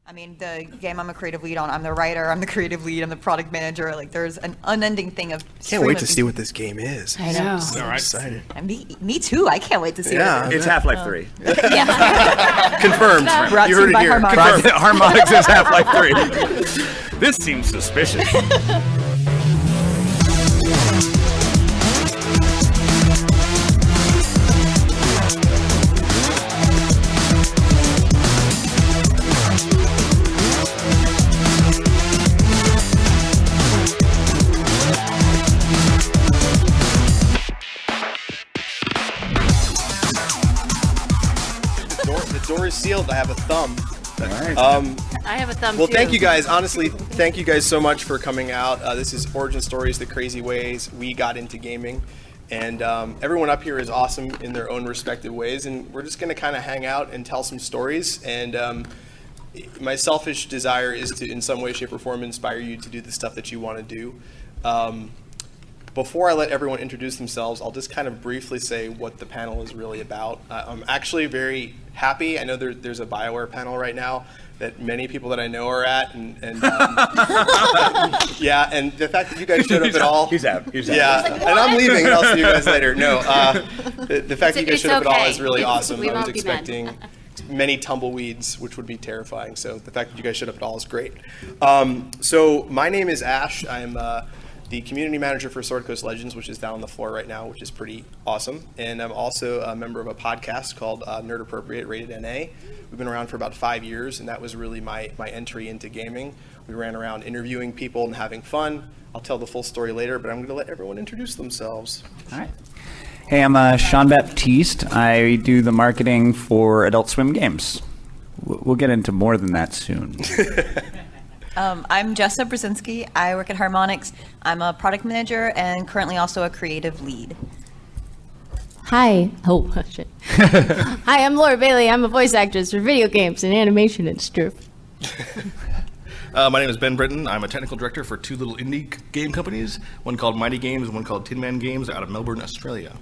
I mean, the game I'm a creative lead on, I'm the writer, I'm the creative lead, I'm the product manager. Like, there's an unending thing of. Can't wait to see what this game is. I know. So All right. excited. And me too. I can't wait to see Yeah. it. It's Half-Life 3. Confirmed. Brought You to heard by it here. Harmonix. Harmonix is Half-Life 3. This seems suspicious. The door is sealed. I have a thumb. I have a thumb Well, too. thank you guys. Honestly, thank you guys so much for coming out. This is Origin Stories, the crazy ways we got into gaming. And everyone up here is awesome in their own respective ways. And we're just going to kind of hang out and tell some stories. And my selfish desire is to, in some way, shape, or form, inspire you to do the stuff that you want to do. Before I let everyone introduce themselves, I'll just kind of briefly say what the panel is really about. I'm actually very happy. I know there's a BioWare panel right now that many people that I know are at, and yeah, and the fact that you guys showed up at all. He's out. Yeah, and I'm leaving, and I'll see you guys later. No, the fact that you guys showed up at all is really awesome. We I was won't be mad. expecting many tumbleweeds, which would be terrifying. So the fact that you guys showed up at all is great. So my name is Ash. I'm the community manager for Sword Coast Legends, which is down on the floor right now, which is pretty awesome. And I'm also a member of a podcast called Nerd Appropriate Rated NA. We've been around for about 5 years, and that was really my entry into gaming. We ran around interviewing people and having fun. I'll tell the full story later, but I'm going to let everyone introduce themselves. All right. Hey, I'm Sean Baptiste. I do the marketing for Adult Swim games. We'll get into more than that soon. I'm Jessa Brezinski. I work at Harmonix. I'm a product manager and currently also a creative lead. Hi. Oh, shit. Hi, I'm Laura Bailey. I'm a voice actress for video games and animation and stuff. My name is Ben Britten. I'm a technical director for two little indie game companies, one called Mighty Games and one called Tin Man Games out of Melbourne, Australia.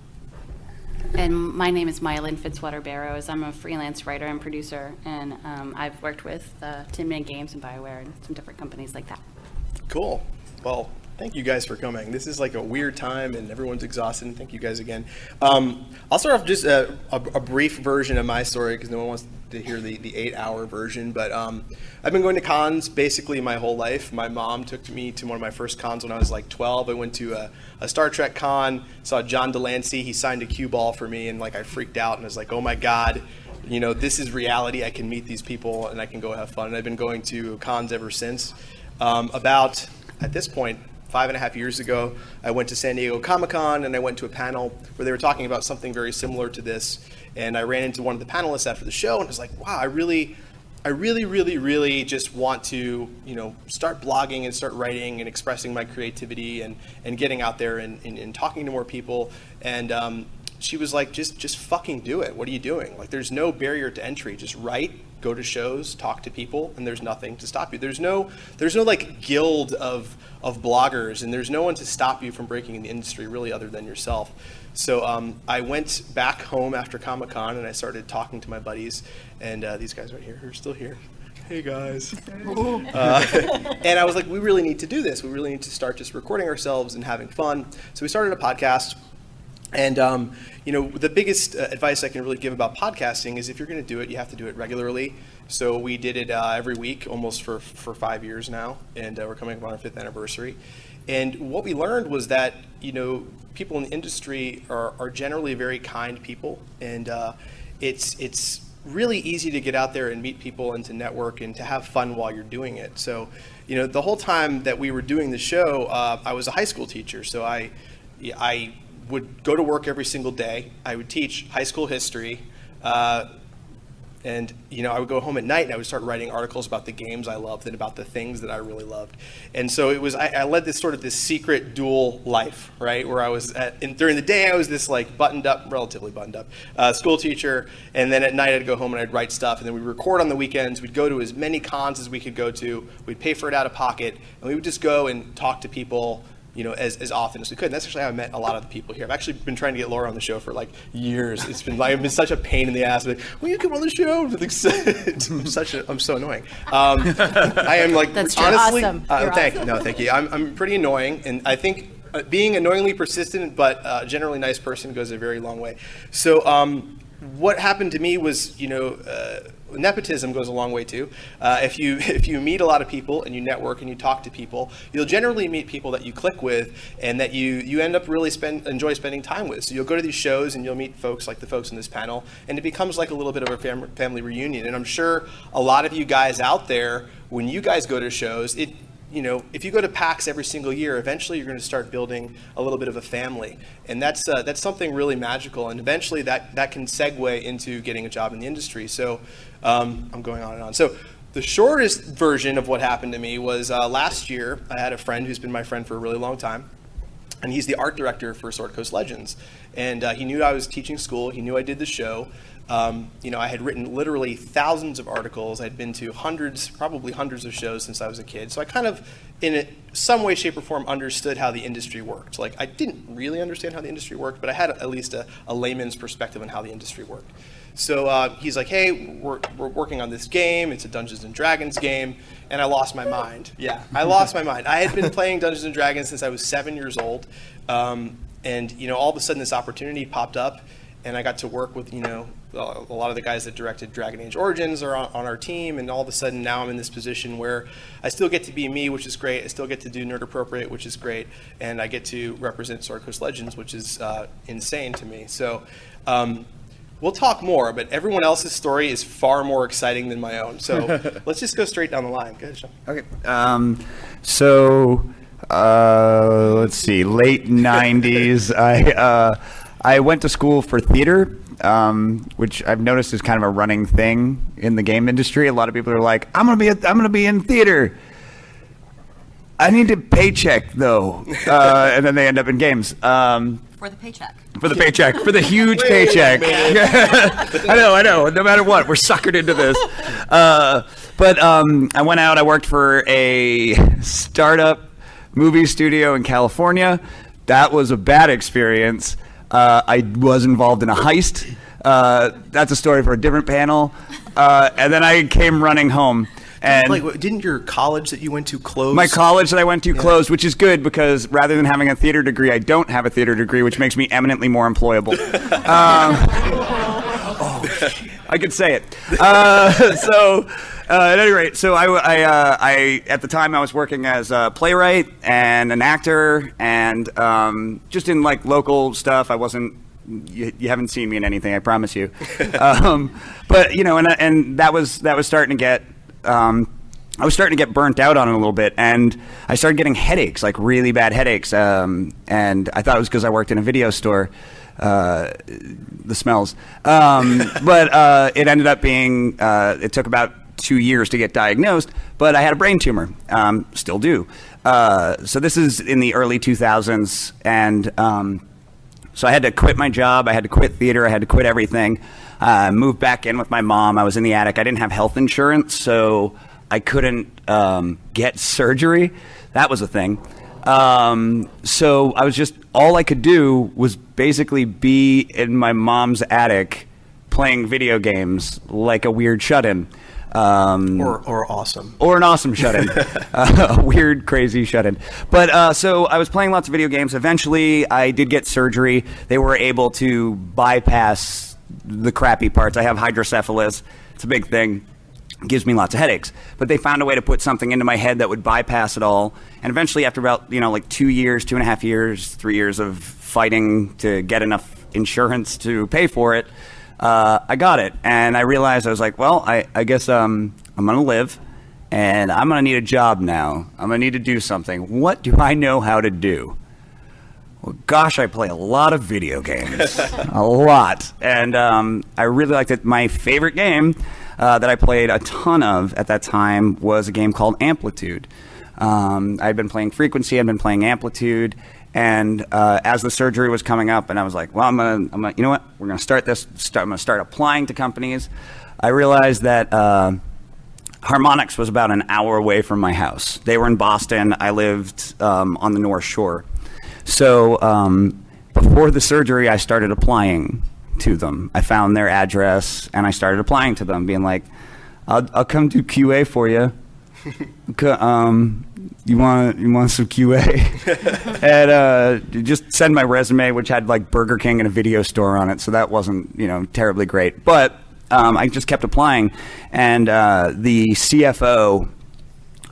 And my name is Miellyn, Fitzwater, Barrows. I'm a freelance writer and producer, and I've worked with Tin Man Games and BioWare and some different companies like that. Cool. Well, thank you guys for coming. This is like a weird time and everyone's exhausted. And thank you guys again. I'll start off just a brief version of my story because no one wants to hear the 8-hour version. But I've been going to cons basically my whole life. My mom took me to one of my first cons when I was like 12. I went to a Star Trek con, saw John Delancey. He signed a cue ball for me and like I freaked out and I was like, oh my God. You know, this is reality. I can meet these people and I can go have fun. And I've been going to cons ever since. About, at this point, 5.5 years ago, I went to San Diego Comic-Con and I went to a panel where they were talking about something very similar to this. And I ran into one of the panelists after the show and I was like, wow, I really just want to, you know, start blogging and start writing and expressing my creativity and getting out there and talking to more people. And she was like, just fucking do it. What are you doing? Like, there's no barrier to entry. Just write, go to shows, talk to people, and there's nothing to stop you. There's no like guild of bloggers, and there's no one to stop you from breaking in the industry really other than yourself. So I went back home after Comic-Con and I started talking to my buddies, and these guys right here who are still here. Hey guys. And I was like, we really need to do this. We really need to start just recording ourselves and having fun. So we started a podcast. And, you know, the biggest advice I can really give about podcasting is if you're going to do it, you have to do it regularly. So we did it every week almost for 5 years now, and we're coming up on our 5th anniversary. And what we learned was that, you know, people in the industry are generally very kind people, and it's really easy to get out there and meet people and to network and to have fun while you're doing it. So, you know, the whole time that we were doing the show, I was a high school teacher, so I would go to work every single day. I would teach high school history, and you know, I would go home at night and I would start writing articles about the games I loved and about the things that I really loved. And so it was, I led this sort of this secret dual life, right? Where I was during the day I was this like relatively buttoned up school teacher, and then at night I'd go home and I'd write stuff, and then we'd record on the weekends. We'd go to as many cons as we could go to. We'd pay for it out of pocket, and we would just go and talk to people, as often as we could. And that's actually how I met a lot of the people here. I've actually been trying to get Laura on the show for like years. I've been such a pain in the ass. Like, will you come on the show? I'm so annoying. I am like, That's honestly, awesome. Thank you. I'm pretty annoying, and I think being annoyingly persistent but generally nice person goes a very long way. So what happened to me was, nepotism goes a long way too. If you meet a lot of people and you network and you talk to people, you'll generally meet people that you click with and that you end up really enjoy spending time with. So you'll go to these shows and you'll meet folks like the folks in this panel, and it becomes like a little bit of a family reunion. And I'm sure a lot of you guys out there, when you guys go to shows, if you go to PAX every single year, eventually you're going to start building a little bit of a family, and that's something really magical. And eventually that can segue into getting a job in the industry. So I'm going on and on. So the shortest version of what happened to me was last year. I had a friend who's been my friend for a really long time, and he's the art director for Sword Coast Legends. And he knew I was teaching school. He knew I did the show. I had written literally thousands of articles. I'd been to probably hundreds of shows since I was a kid. So I kind of, in some way, shape, or form, understood how the industry worked. Like, I didn't really understand how the industry worked, but I had at least a layman's perspective on how the industry worked. So he's like, hey, we're working on this game. It's a Dungeons & Dragons game. And I lost my mind. Yeah, I lost my mind. I had been playing Dungeons & Dragons since I was 7 years old. And all of a sudden this opportunity popped up, and I got to work with, a lot of the guys that directed Dragon Age Origins are on our team, and all of a sudden now I'm in this position where I still get to be me, which is great. I still get to do Nerd Appropriate, which is great, and I get to represent Sword Coast Legends, which is insane to me. So we'll talk more, but everyone else's story is far more exciting than my own. So let's just go straight down the line. Go ahead, Sean. Okay. Let's see. Late 90s, I went to school for theater, which I've noticed is kind of a running thing in the game industry. A lot of people are like, I'm gonna be in theater. I need a paycheck though, and then they end up in games. For the paycheck. For the paycheck, for the huge paycheck. I know. No matter what, we're suckered into this. But I went out. I worked for a startup movie studio in California. That was a bad experience. I was involved in a heist. That's a story for a different panel. And then I came running home. And didn't your college that you went to close? My college that I went to closed, which is good because rather than having a theater degree, I don't have a theater degree, which makes me eminently more employable. I could say it. At any rate, so I at the time I was working as a playwright and an actor, and just in like local stuff. I wasn't. You haven't seen me in anything, I promise you. But and that was starting to get. I was starting to get burnt out on it a little bit, and I started getting headaches, like really bad headaches. And I thought it was because I worked in a video store. The smells. But it ended up being, it took about 2 years to get diagnosed, but I had a brain tumor, still do. So this is in the early 2000s, and so I had to quit my job, I had to quit theater, I had to quit everything. Moved back in with my mom. I was in the attic. I didn't have health insurance, so I couldn't get surgery. That was a thing. So I was just, all I could do was basically be in my mom's attic playing video games like a weird shut-in. Or awesome. Or an awesome shut-in. A weird, crazy shut-in. But so I was playing lots of video games. Eventually, I did get surgery. They were able to bypass the crappy parts. I have hydrocephalus. It's a big thing. It gives me lots of headaches. But they found a way to put something into my head that would bypass it all. And eventually, after about, like 2 years, 2.5 years, 3 years of fighting to get enough insurance to pay for it, I got it. And I realized, I was like, well, I guess I'm going to live, and I'm going to need a job now. I'm going to need to do something. What do I know how to do? Well, gosh, I play a lot of video games. A lot. And I really liked it. My favorite game that I played a ton of at that time was a game called Amplitude. I'd been playing Frequency, I'd been playing Amplitude, and as the surgery was coming up, and I was like, well, I'm gonna, you know what? We're gonna start this. I'm gonna start applying to companies. I realized that Harmonix was about an hour away from my house. They were in Boston. I lived on the North Shore. So before the surgery, I started applying to them. I found their address and I started applying to them, being like, I'll come do QA for you. You want some QA? And just send my resume, which had like Burger King and a video store on it, so that wasn't terribly great. But I just kept applying, and the CFO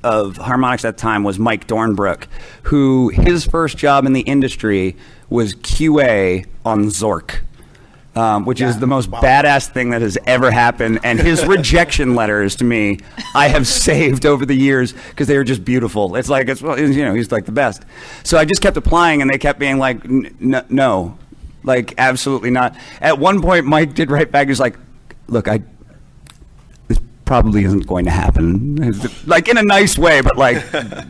of Harmonix at the time was Mike Dornbrook, who his first job in the industry was QA on Zork. Which is the most badass thing that has ever happened. And his rejection letters to me, I have saved over the years because they are just beautiful. It's like, he's like the best. So I just kept applying and they kept being like, no, like absolutely not. At one point, Mike did write back. He was like, look, this probably isn't going to happen. Like in a nice way, but like,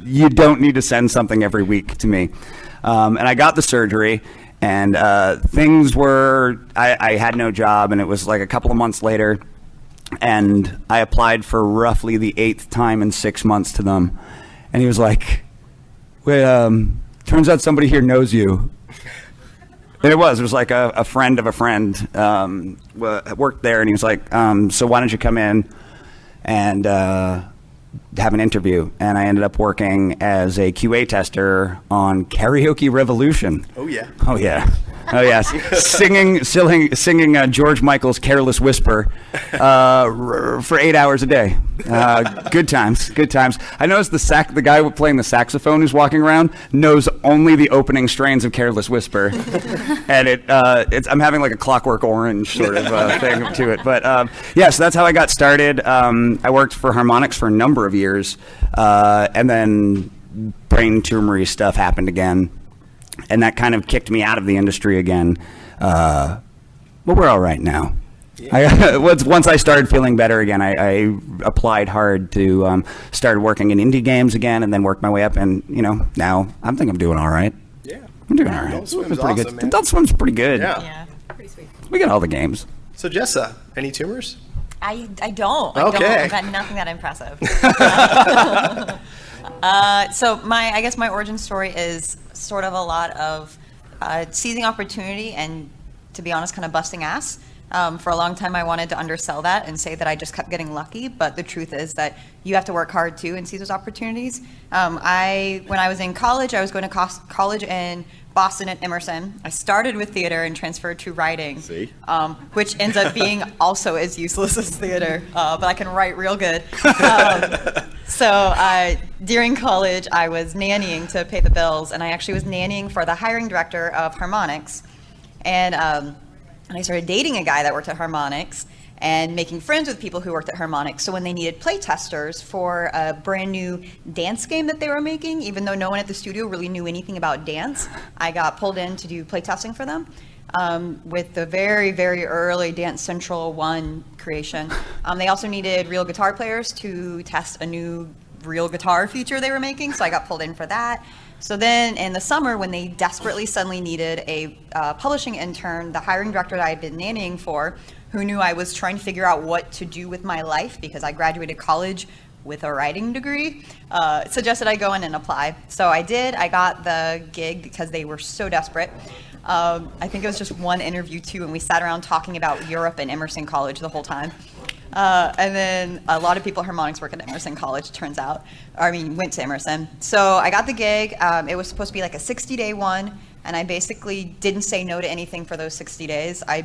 you don't need to send something every week to me. And I got the surgery. And things were, I had no job, and it was like a couple of months later, and I applied for roughly the 8th time in 6 months to them. And he was like, well, turns out somebody here knows you. And it was like a friend of a friend worked there, and he was like, so why don't you come in and have an interview? And I ended up working as a QA tester on Karaoke Revolution. Oh yeah. Oh yeah. Oh yes. singing George Michael's "Careless Whisper" for 8 hours a day. Good times. Good times. I noticed the guy playing the saxophone who's walking around knows only the opening strains of "Careless Whisper," and I'm having like a Clockwork Orange sort of thing to it. But yeah, so that's how I got started. I worked for Harmonix for a number of years, and then brain tumory stuff happened again. And that kind of kicked me out of the industry again. But we're all right now. Yeah. Once I started feeling better again, I applied hard to start working in indie games again, and then worked my way up. And now I think I'm doing all right. Yeah, I'm doing all right. Adult Swim's pretty awesome, good. man. Adult Swim's pretty good. Yeah. Pretty sweet. We got all the games. So Jessa, any tumors? I don't. Okay. I've got nothing that impressive. So I guess my origin story is sort of a lot of seizing opportunity and, to be honest, kind of busting ass. For a long time, I wanted to undersell that and say that I just kept getting lucky, but the truth is that you have to work hard too and seize those opportunities. When I was in college, I was going to college in Boston at Emerson. I started with theater and transferred to writing, which ends up being also as useless as theater, but I can write real good. So during college, I was nannying to pay the bills, and I actually was nannying for the hiring director of Harmonix, and I started dating a guy that worked at Harmonix and making friends with people who worked at Harmonix. So when they needed play testers for a brand new dance game that they were making, even though no one at the studio really knew anything about dance, I got pulled in to do play testing for them with the very, very early Dance Central 1 creation. They also needed real guitar players to test a new real guitar feature they were making, so I got pulled in for that. So then in the summer, when they desperately suddenly needed a publishing intern, the hiring director that I had been nannying for, who knew I was trying to figure out what to do with my life because I graduated college with a writing degree, suggested I go in and apply. So I did. I got the gig because they were so desperate. I think it was just one interview too, and we sat around talking about Europe and Emerson College the whole time. And then a lot of people at Harmonix work at Emerson College, turns out. Went to Emerson. So I got the gig. It was supposed to be like a 60-day one, and I basically didn't say no to anything for those 60 days. I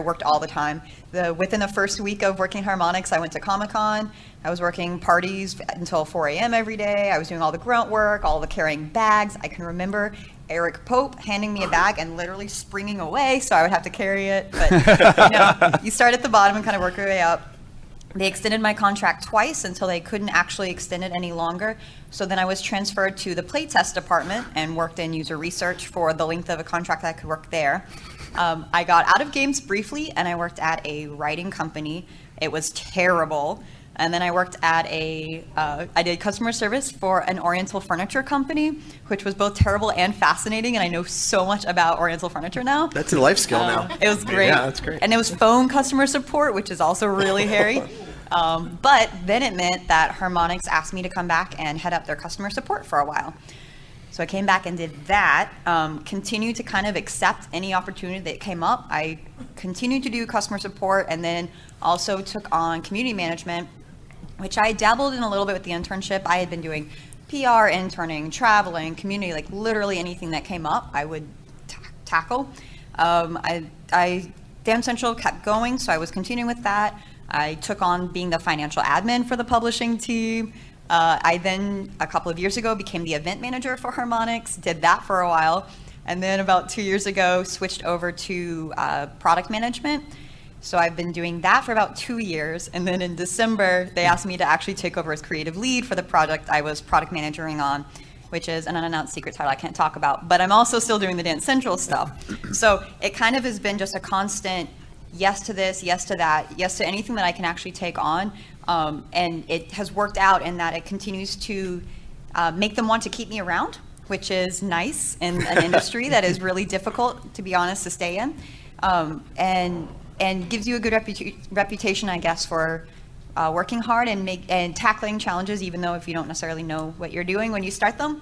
worked all the time. Within the first week of working Harmonix, I went to Comic-Con. I was working parties until 4 a.m. every day. I was doing all the grunt work, all the carrying bags. I can remember Eric Pope handing me a bag and literally springing away, so I would have to carry it. But you start at the bottom and kind of work your way up. They extended my contract twice until they couldn't actually extend it any longer. So then I was transferred to the playtest department and worked in user research for the length of a contract that I could work there. I got out of games briefly, and I worked at a writing company. It was terrible. And then I worked at I did customer service for an Oriental furniture company, which was both terrible and fascinating, and I know so much about Oriental furniture now. That's a life skill now. It was great. Yeah, that's great. And it was phone customer support, which is also really hairy. But then it meant that Harmonix asked me to come back and head up their customer support for a while. So I came back and did that, continued to kind of accept any opportunity that came up. I continued to do customer support and then also took on community management, which I dabbled in a little bit with the internship. I had been doing PR, interning, traveling, community, like literally anything that came up, I would tackle. Dam Central kept going, so I was continuing with that. I took on being the financial admin for the publishing team. I then, a couple of years ago, became the event manager for Harmonix, did that for a while, and then about 2 years ago, switched over to product management. So I've been doing that for about 2 years, and then in December, they asked me to actually take over as creative lead for the project I was product managering on, which is an unannounced secret title I can't talk about, but I'm also still doing the Dance Central stuff. So it kind of has been just a constant yes to this, yes to that, yes to anything that I can actually take on. And it has worked out in that it continues to make them want to keep me around, which is nice in an industry that is really difficult, to be honest, to stay in. And gives you a good reputation, I guess, for working hard and tackling challenges, even though if you don't necessarily know what you're doing when you start them,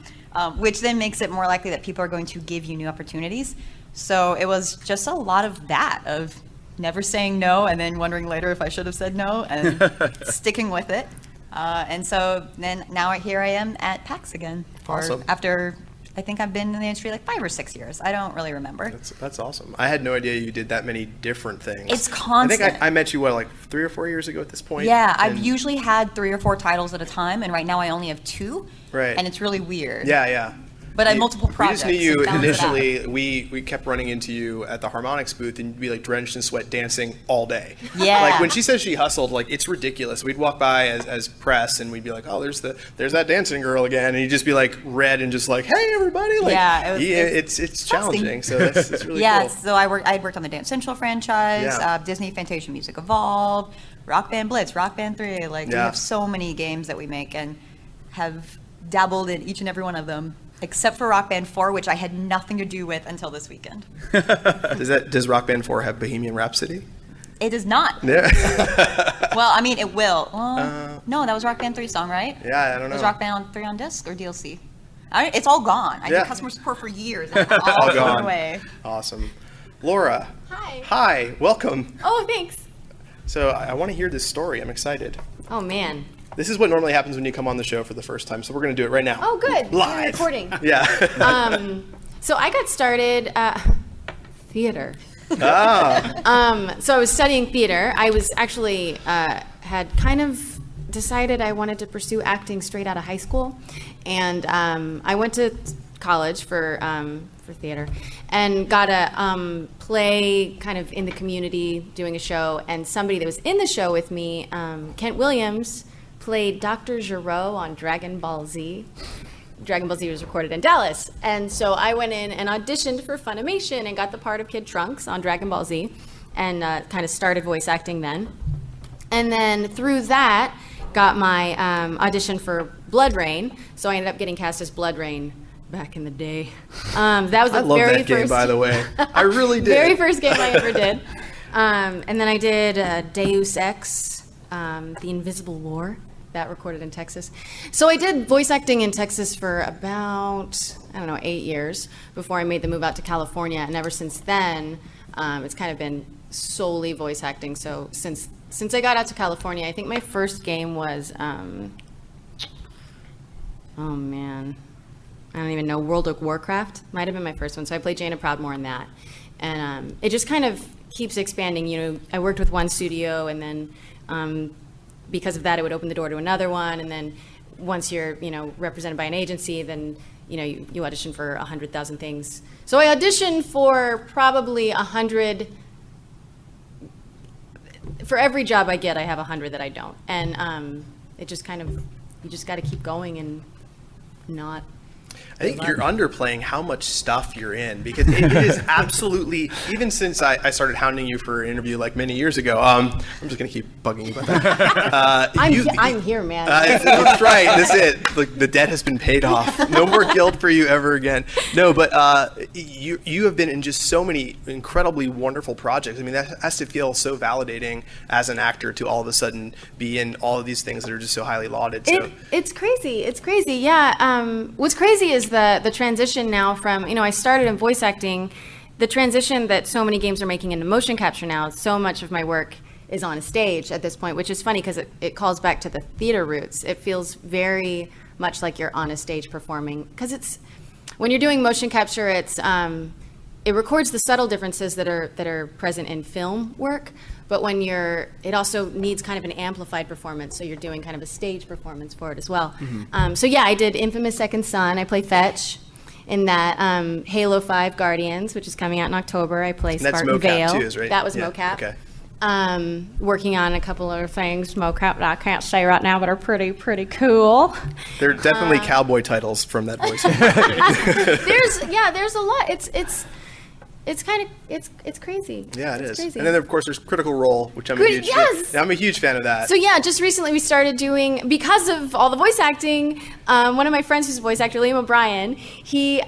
which then makes it more likely that people are going to give you new opportunities. So it was just a lot of that, of never saying no and then wondering later if I should have said no and sticking with it. And so then now here I am at PAX again. Awesome. After, I think I've been in the industry like 5 or 6 years. I don't really remember. That's awesome. I had no idea you did that many different things. It's constant. I think I met you, like 3 or 4 years ago at this point? Yeah, I've And- usually had 3 or 4 titles at a time, and right now I only have 2. Right. And it's really weird. Yeah. But I have multiple projects. We just knew you to balance it out. initially. We kept running into you at the Harmonix booth, and you'd be like drenched in sweat, dancing all day. Yeah. Like when she says she hustled, like it's ridiculous. We'd walk by as press, and we'd be like, "Oh, there's that dancing girl again," and you'd just be like red and just like, "Hey, everybody!" Like, Yeah, it's challenging. So it's really Yeah, cool. so I worked on the Dance Central franchise, Yeah. Disney Fantasia Music Evolved, Rock Band Blitz, Rock Band 3. Like we Yeah. have so many games that we make and have dabbled in each and every one of them, except for Rock Band 4, which I had nothing to do with until this weekend. Does Rock Band 4 have Bohemian Rhapsody? It does not. Yeah. Well, I mean, it will. No, that was Rock Band 3 song, right? Yeah, I don't know. Was Rock Band 3 on disc or DLC? It's all gone. I Yeah. did customer support for years. And it's all All thrown gone. away. Awesome. Laura. Hi. Hi. Welcome. Oh, thanks. So I want to hear this story. I'm excited. Oh, man. This is what normally happens when you come on the show for the first time, so we're going to do it right now. Oh, good. We're Live. recording. Yeah. So I got started theater. Ah. So I was studying theater. I was actually had kind of decided I wanted to pursue acting straight out of high school, and I went to college for theater, and got a play kind of in the community doing a show, and somebody that was in the show with me, Kent Williams, played Dr. Gero on Dragon Ball Z. Dragon Ball Z was recorded in Dallas. And so I went in and auditioned for Funimation and got the part of Kid Trunks on Dragon Ball Z and kind of started voice acting then. And then through that, got my audition for Blood Rain. So I ended up getting cast as Blood Rain back in the day. That was the I love very that game, first, by the way. I really did. very first game I ever did. And then I did Deus Ex, The Invisible War. That recorded in Texas. So I did voice acting in Texas for about, 8 years before I made the move out to California. And ever since then, it's kind of been solely voice acting. So since I got out to California, I think my first game was, oh man, I don't even know, World of Warcraft might have been my first one. So I played Jaina Proudmoore in that. And it just kind of keeps expanding. You know, I worked with one studio, and then because of that, it would open the door to another one. And then once you're, represented by an agency, then, you audition for 100,000 things. So I auditioned for probably 100. For every job I get, I have 100 that I don't. And it just kind of, you just got to keep going and not I think you're underplaying how much stuff you're in, because it is absolutely, even since I started hounding you for an interview like many years ago, I'm just going to keep bugging you about that. I'm here, man. That's right. That's it. Look, the debt has been paid off. No more guild for you ever again. No, but you have been in just so many incredibly wonderful projects. I mean, that has to feel so validating as an actor to all of a sudden be in all of these things that are just so highly lauded. So. It's crazy. It's crazy. Yeah. What's crazy is the transition now from, I started in voice acting, the transition that so many games are making into motion capture now. So much of my work is on a stage at this point, which is funny because it calls back to the theater roots. It feels very much like you're on a stage performing, because when you're doing motion capture, it records the subtle differences that are present in film work, but it also needs kind of an amplified performance, so you're doing kind of a stage performance for it as well. So yeah, I did Infamous Second Son. I play Fetch in that. Halo 5 Guardians, which is coming out in October. I play Spartan Vale. Too, is right? That was yeah. mocap. Okay. Working on a couple other things, mocap, that I can't say right now, but are pretty cool. There are definitely cowboy titles from that voice. There's a lot. It's kind of it's crazy. Yeah, it is. Crazy. And then of course there's Critical Role, which I'm a huge I'm a huge fan of that. So yeah, just recently we started doing, because of all the voice acting. One of my friends who's a voice actor, Liam O'Brien, he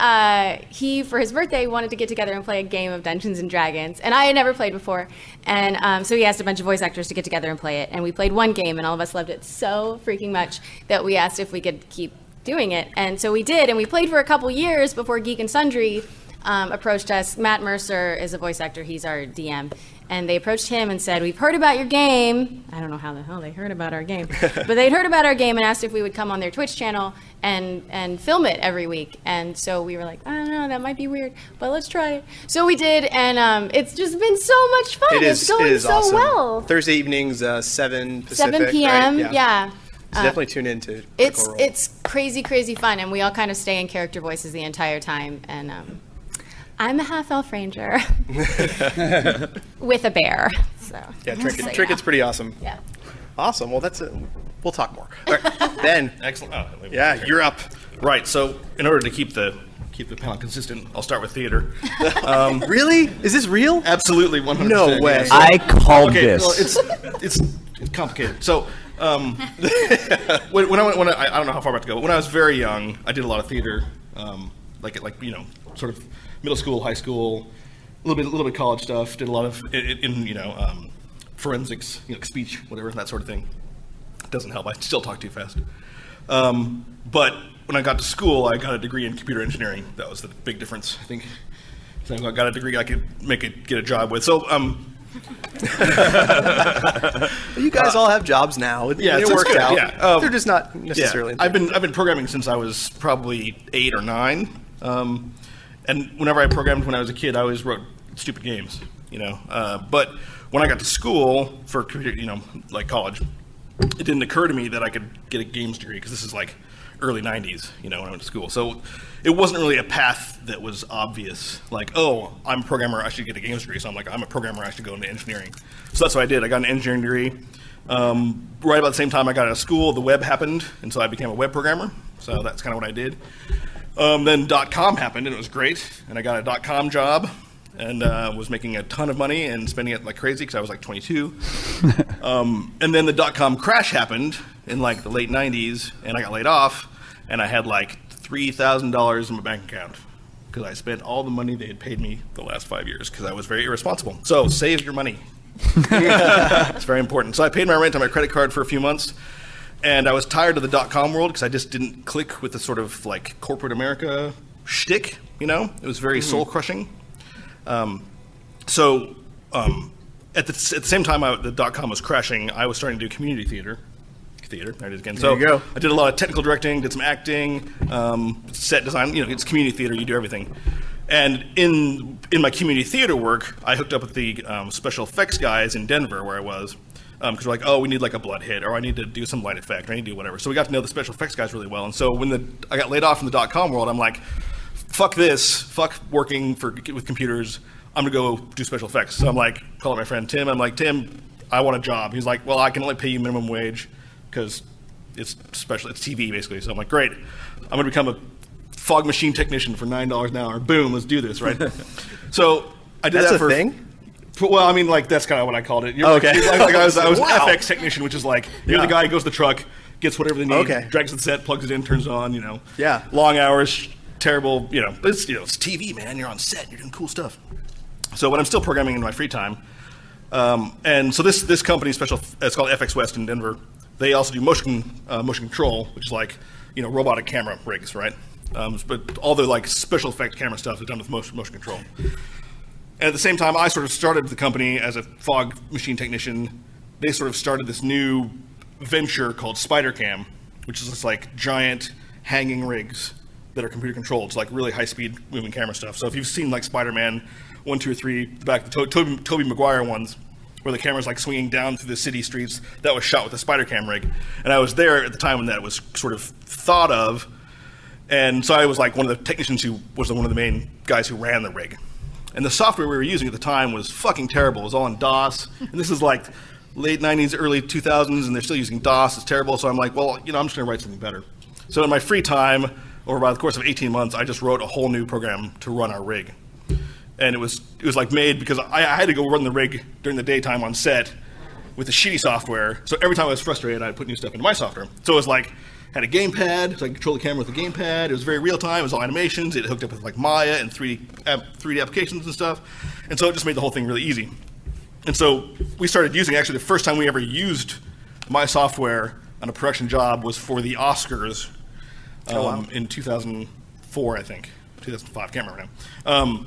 for his birthday wanted to get together and play a game of Dungeons and Dragons, and I had never played before. And so he asked a bunch of voice actors to get together and play it, and we played one game, and all of us loved it so freaking much that we asked if we could keep doing it, and so we did, and we played for a couple years before Geek and Sundry approached us. Matt Mercer is a voice actor. He's our DM. And they approached him and said, "We've heard about your game." I don't know how the hell they heard about our game. But they'd heard about our game and asked if we would come on their Twitch channel and film it every week. And so we were like, I don't know, that might be weird, but let's try it. So we did, and it's just been so much fun. It's going so awesome. well. Thursday evenings, 7 Pacific. 7 p.m., right? yeah. So definitely tune into Critical Role. It's crazy fun, and we all kind of stay in character voices the entire time. And I'm a half-elf ranger with a bear. So Yeah, Tricket's pretty awesome. Yeah. Awesome. Well, that's it. We'll talk more. All right, Ben. Excellent. Yeah, you're up. Right. So in order to keep the panel consistent, I'll start with theater. Really? Is this real? Absolutely, 100%. No way. Yeah. I called Okay, this. well, it's complicated. So, when I don't know how far back to go, but when I was very young, I did a lot of theater, sort of middle school, high school, a little bit college stuff. Did a lot of in forensics, speech, whatever, that sort of thing. It doesn't help. I still talk too fast. But when I got to school, I got a degree in computer engineering. That was the big difference, I think. So I got a degree I could get a job with. So. You guys all have jobs now. Yeah, it it's worked good, out. yeah. They're just not necessarily. Yeah. I've been programming since I was probably 8 or 9, and whenever I programmed when I was a kid, I always wrote stupid games, But when I got to school for computer, like college, it didn't occur to me that I could get a games degree, because this is like early 90s, when I went to school. So it wasn't really a path that was obvious, like, oh, I'm a programmer, I should get a games degree. So I'm like, I'm a programmer, I should go into engineering. So that's what I did. I got an engineering degree. Right about the same time I got out of school, the web happened, and so I became a web programmer. So that's kind of what I did. Then .com happened, and it was great. And I got a .com job, and was making a ton of money and spending it like crazy, because I was like 22. And then the .com crash happened in like the late 90s, and I got laid off, and I had like $3,000 in my bank account, because I spent all the money they had paid me the last 5 years, because I was very irresponsible. So save your money. It's very important. So I paid my rent on my credit card for a few months, and I was tired of the .com world, because I just didn't click with the sort of like corporate America shtick, It was very soul-crushing. So at the same time the .com was crashing, I was starting to do community theater. There it is again. So you go. I did a lot of technical directing, did some acting, set design. It's community theater. You do everything. And in my community theater work, I hooked up with the special effects guys in Denver, where I was, because we're like, oh, we need like a blood hit, or I need to do some light effect, or I need to do whatever. So we got to know the special effects guys really well. And so when I got laid off from the .com world, I'm like, fuck this, fuck working with computers. I'm gonna go do special effects. So I'm like, calling my friend Tim. I'm like, Tim, I want a job. He's like, well, I can only pay you minimum wage, because it's TV basically. So I'm like, great, I'm gonna become a fog machine technician for $9 an hour. Boom, let's do this, right? So I did That's that a for thing? Well, I mean, like that's kind of what I called it. Okay. I was an Wow. FX technician, which is like you're the guy who goes to the truck, gets whatever they need, Okay. drags the set, plugs it in, turns it on. Yeah. Long hours, terrible. But it's it's TV, man. You're on set, you're doing cool stuff. So when I'm still programming in my free time, and so this company, it's called FX West in Denver. They also do motion control, which is like robotic camera rigs, right? But all the like special effect camera stuff is done with motion control. And at the same time, I sort of started the company as a fog machine technician. They sort of started this new venture called SpiderCam, which is this like giant hanging rigs that are computer controlled. It's like really high speed moving camera stuff. So if you've seen like Spider-Man 1, 2, or 3, back the Tobey Maguire ones, where the camera's like swinging down through the city streets, that was shot with a SpiderCam rig. And I was there at the time when that was sort of thought of. And so I was like one of the technicians who was one of the main guys who ran the rig. And the software we were using at the time was fucking terrible. It was all in DOS. And this is like late 90s, early 2000s, and they're still using DOS. It's terrible. So I'm like, well, I'm just going to write something better. So in my free time, over about the course of 18 months, I just wrote a whole new program to run our rig. And it was like made because I had to go run the rig during the daytime on set with the shitty software. So every time I was frustrated, I'd put new stuff into my software. So it was like, had a gamepad, so I could control the camera with a gamepad. It was very real time. It was all animations. It hooked up with like Maya and 3D applications and stuff. And so it just made the whole thing really easy. And so we started using, actually the first time we ever used my software on a production job was for the Oscars in 2004, I think. 2005, can't remember now.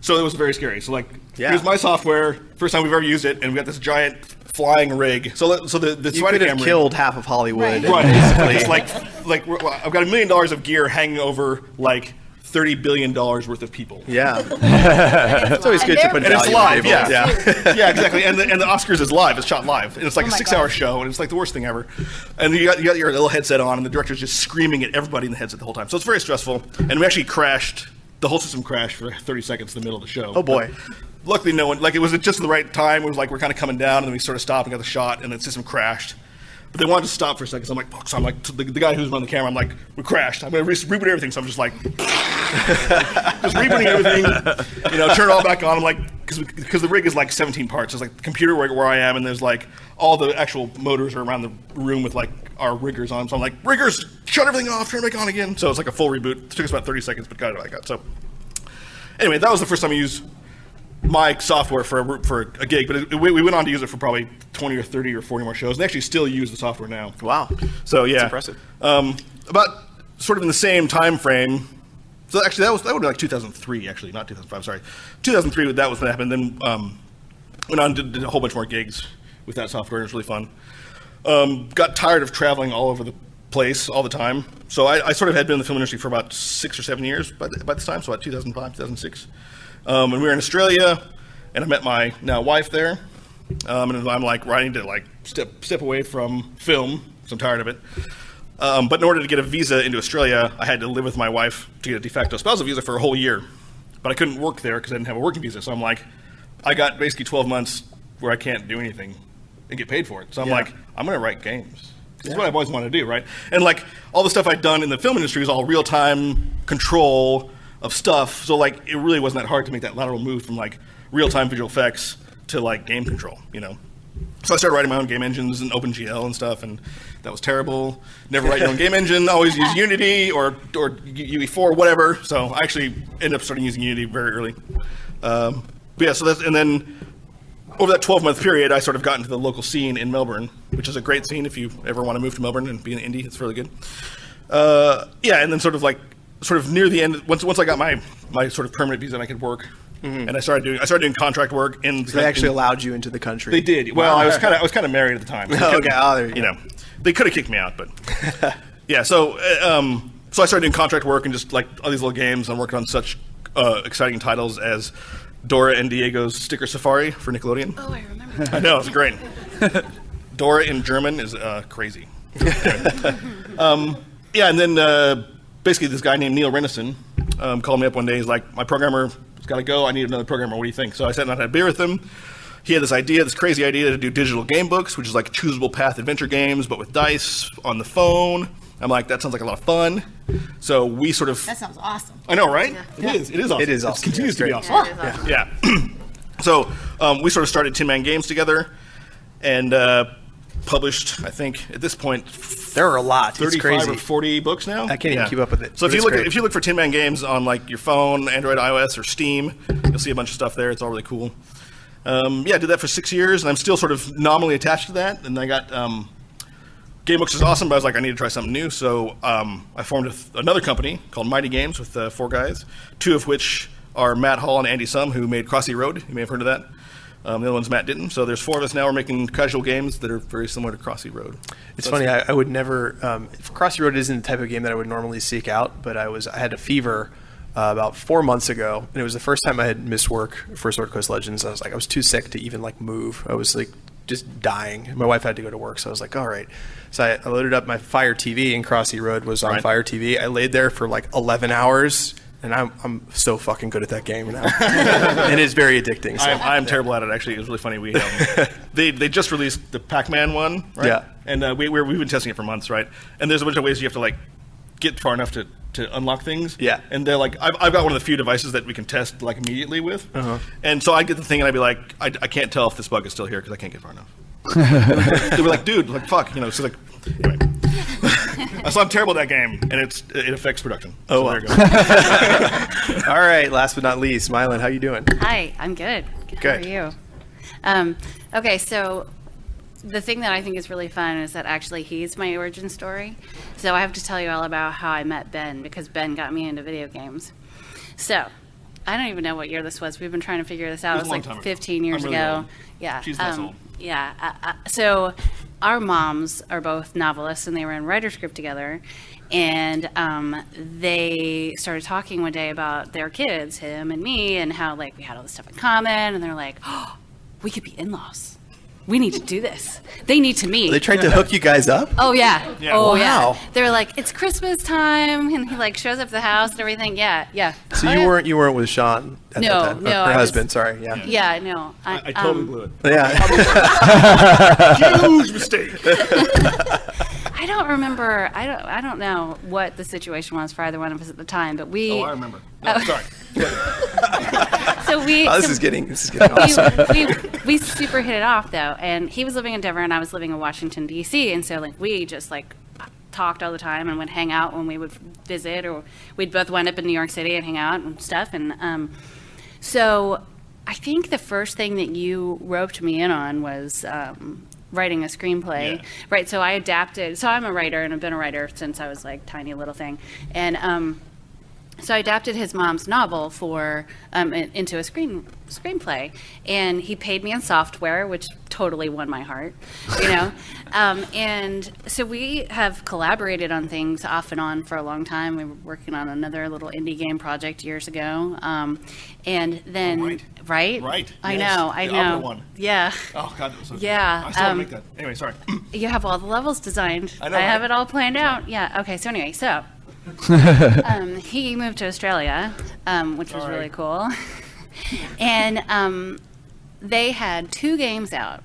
So it was very scary. So like, here's my software, first time we've ever used it, and we got this giant flying rig. So the You could have killed half of Hollywood. Right. It's like I've got $1 million of gear hanging over like $30 billion worth of people. Yeah. It's always good to put And it's value on live, people. yeah. Yeah, exactly. And the Oscars is live. It's shot live. And it's like a 6-hour show, and it's like the worst thing ever. And you got your little headset on, and the director's just screaming at everybody in the headset the whole time. So it's very stressful. And we actually crashed. The whole system crashed for 30 seconds in the middle of the show. Oh, boy. But luckily, no one, like it was just the right time. It was like we're kind of coming down, and then we sort of stopped and got the shot, and the system crashed. But they wanted to stop for a second, so I'm like, fuck. So I'm like, to the guy who's running the camera, I'm like, we crashed. I'm going to reboot everything. So I'm just like, just rebooting everything, turn it all back on. I'm like, because the rig is like 17 parts. There's like the computer where I am, and there's like all the actual motors are around the room with like our riggers on. So I'm like, riggers, shut everything off, turn it back on again. So it's like a full reboot. It took us about 30 seconds, but got it. I got so. Anyway, that was the first time I used my software for a gig, but we went on to use it for probably 20 or 30 or 40 more shows, and actually still use the software now. Wow. So yeah, That's impressive. About sort of in the same time frame. So actually, that would be like 2003. Actually, not 2005. Sorry, 2003. That was what happened. Then went on and did a whole bunch more gigs with that software. It was really fun. Got tired of traveling all over the place all the time. So I sort of had been in the film industry for about 6 or 7 years by this time. So about 2005, 2006. And we were in Australia, and I met my now wife there. And I'm like, I need to like step away from film, because I'm tired of it. But in order to get a visa into Australia, I had to live with my wife to get a de facto spousal visa for a whole year. But I couldn't work there because I didn't have a working visa. So I'm like, I got basically 12 months where I can't do anything and get paid for it. So I'm like, I'm going to write games. That's what I've always wanted to do, right? And like all the stuff I'd done in the film industry was all real-time control of stuff. So like it really wasn't that hard to make that lateral move from like real-time visual effects to like game control, So I started writing my own game engines and OpenGL and stuff, and that was terrible. Never write your own game engine. Always use Unity or UE4, whatever. So I actually ended up starting using Unity very early. But yeah, so that's, and then over that 12-month period, I sort of got into the local scene in Melbourne, which is a great scene if you ever want to move to Melbourne and be an indie. It's really good. Yeah, and then sort of near the end, once I got my sort of permanent visa and I could work, and I started doing contract work. So they actually allowed you into the country. They did. Well, I was kind of married at the time. So okay, there you go. They could have kicked me out, but yeah. So I started doing contract work and just like all these little games. I'm working on such exciting titles as Dora and Diego's Sticker Safari for Nickelodeon. Oh, I remember. I know, it's great. Dora in German is crazy. Yeah, and then basically this guy named Neil Renison called me up one day. He's like, my programmer's got to go. I need another programmer. What do you think? So I sat down and had a beer with him. He had this crazy idea to do digital game books, which is like choosable path adventure games, but with dice on the phone. I'm like, that sounds like a lot of fun. So we sort of. That sounds awesome. I know, right? It is. It is awesome. It is awesome. It continues to be Yeah, it's awesome. Yeah, it is awesome. Yeah. So we sort of started Tin Man Games together, and published, I think, at this point, There are a lot. It's 35 crazy. or 40 books now. I can't even keep up with it, So but if you look for Tin Man Games on like your phone, Android, iOS, or Steam, you'll see a bunch of stuff there. It's all really cool. I did that for 6 years, and I'm still sort of nominally attached to that. And I got Gamebooks is awesome, but I was like, I need to try something new. So I formed another company called Mighty Games with 4 guys, 2 of which are Matt Hall and Andy Sum, who made Crossy Road. You may have heard of that. The other one's Matt didn't. So there's 4 of us now. We're making casual games that are very similar to Crossy Road. It's So funny. I would never. Crossy Road isn't the type of game that I would normally seek out, but I had a fever about 4 months ago, and it was the first time I had missed work for Sword Coast Legends. I was too sick to even like move. I was like just dying. My wife had to go to work, so I was like, all right. So I loaded up my Fire TV, and Crossy Road was on Right. Fire TV. I laid there for like 11 hours. And I'm so fucking good at that game now. And it's very addicting. So. I'm terrible at it, actually. It was really funny. They just released the Pac-Man one, right? Yeah. And we've been testing it for months, right? And there's a bunch of ways you have to like get far enough to unlock things. Yeah. And they're like, I've got one of the few devices that we can test like immediately with. Uh-huh. And so I get the thing, and I'd be like, I can't tell if this bug is still here because I can't get far enough. They were like, dude, like fuck, So like, anyway. So I'm terrible at that game, and it affects production. Oh, so wow. there you go. All right, last but not least, Miellyn, how you doing? Hi, I'm good. Good. How are you? Okay, so the thing that I think is really fun is that actually he's my origin story. So I have to tell you all about how I met Ben, because Ben got me into video games. So I don't even know what year this was. We've been trying to figure this out. It It was was a long time like ago. 15 years I'm really ago. old. Yeah. She's less old. Yeah. So our moms are both novelists, and they were in writer's group together. And they started talking one day about their kids, him and me, and how like we had all this stuff in common. And they're like, oh, we could be in-laws. We need to do this. They need to meet. They tried to hook you guys up? Oh yeah. Yeah. Oh Wow. yeah. They're like, it's Christmas time, and he like shows up at the house and everything. Yeah. So Oh, you yeah. weren't with Sean at No, that time? no, Her I was- husband, sorry. Yeah. Yeah, no. I totally blew it. Yeah. Huge mistake. I don't remember. I don't know what the situation was for either one of us at the time, but we. Oh, I remember. No, sorry. So we. Oh, this so is getting awesome. we super hit it off though, and he was living in Denver and I was living in Washington D.C. and so like we just like talked all the time and would hang out when we would visit, or we'd both wind up in New York City and hang out and stuff. And so I think the first thing that you roped me in on was writing a screenplay, Yeah. right? So I adapted. So I'm a writer, and I've been a writer since I was like tiny little thing, and so I adapted his mom's novel for into a screenplay, and he paid me in software, which totally won my heart, And so we have collaborated on things off and on for a long time. We were working on another little indie game project years ago, and then Right. I Yes. know, The opera one. yeah. Oh God, that was so Yeah, I still want to make that. Anyway, sorry. You have all the levels designed. I know, I have right? it all planned out. Yeah. Okay. So anyway, he moved to Australia, which was really cool, and they had 2 games out.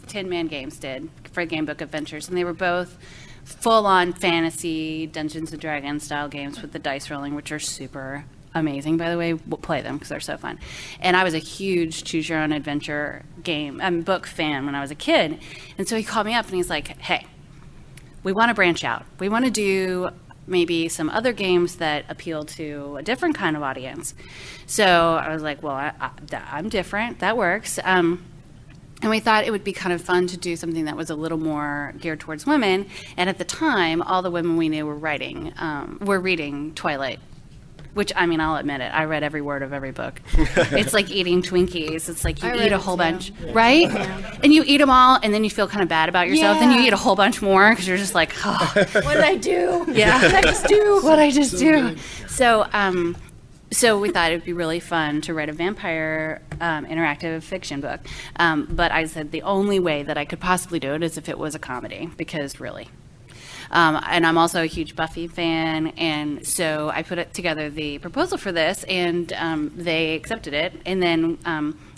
Tin Man Games did for Game Book Adventures, and they were both full-on fantasy Dungeons and Dragons style games with the dice rolling, which are super amazing. By the way, we'll play them because they're so fun. And I was a huge choose your own adventure book fan when I was a kid, and so he called me up and he's like, "Hey, we want to branch out. We want to do maybe some other games that appeal to a different kind of audience." So I was like, well, I'm different. That works. And we thought it would be kind of fun to do something that was a little more geared towards women. And at the time, all the women we knew were reading Twilight. Which, I mean, I'll admit it. I read every word of every book. It's like eating Twinkies. It's like you I eat read a it whole too. bunch, right? And you eat them all, and then you feel kind of bad about yourself. Then you Yeah. eat a whole bunch more because you're just like, oh, What did I do? yeah. What did I just do? What I just do. So we thought it would be really fun to write a vampire interactive fiction book. But I said the only way that I could possibly do it is if it was a comedy, because really. And I'm also a huge Buffy fan, and so I put together the proposal for this, and they accepted it. And then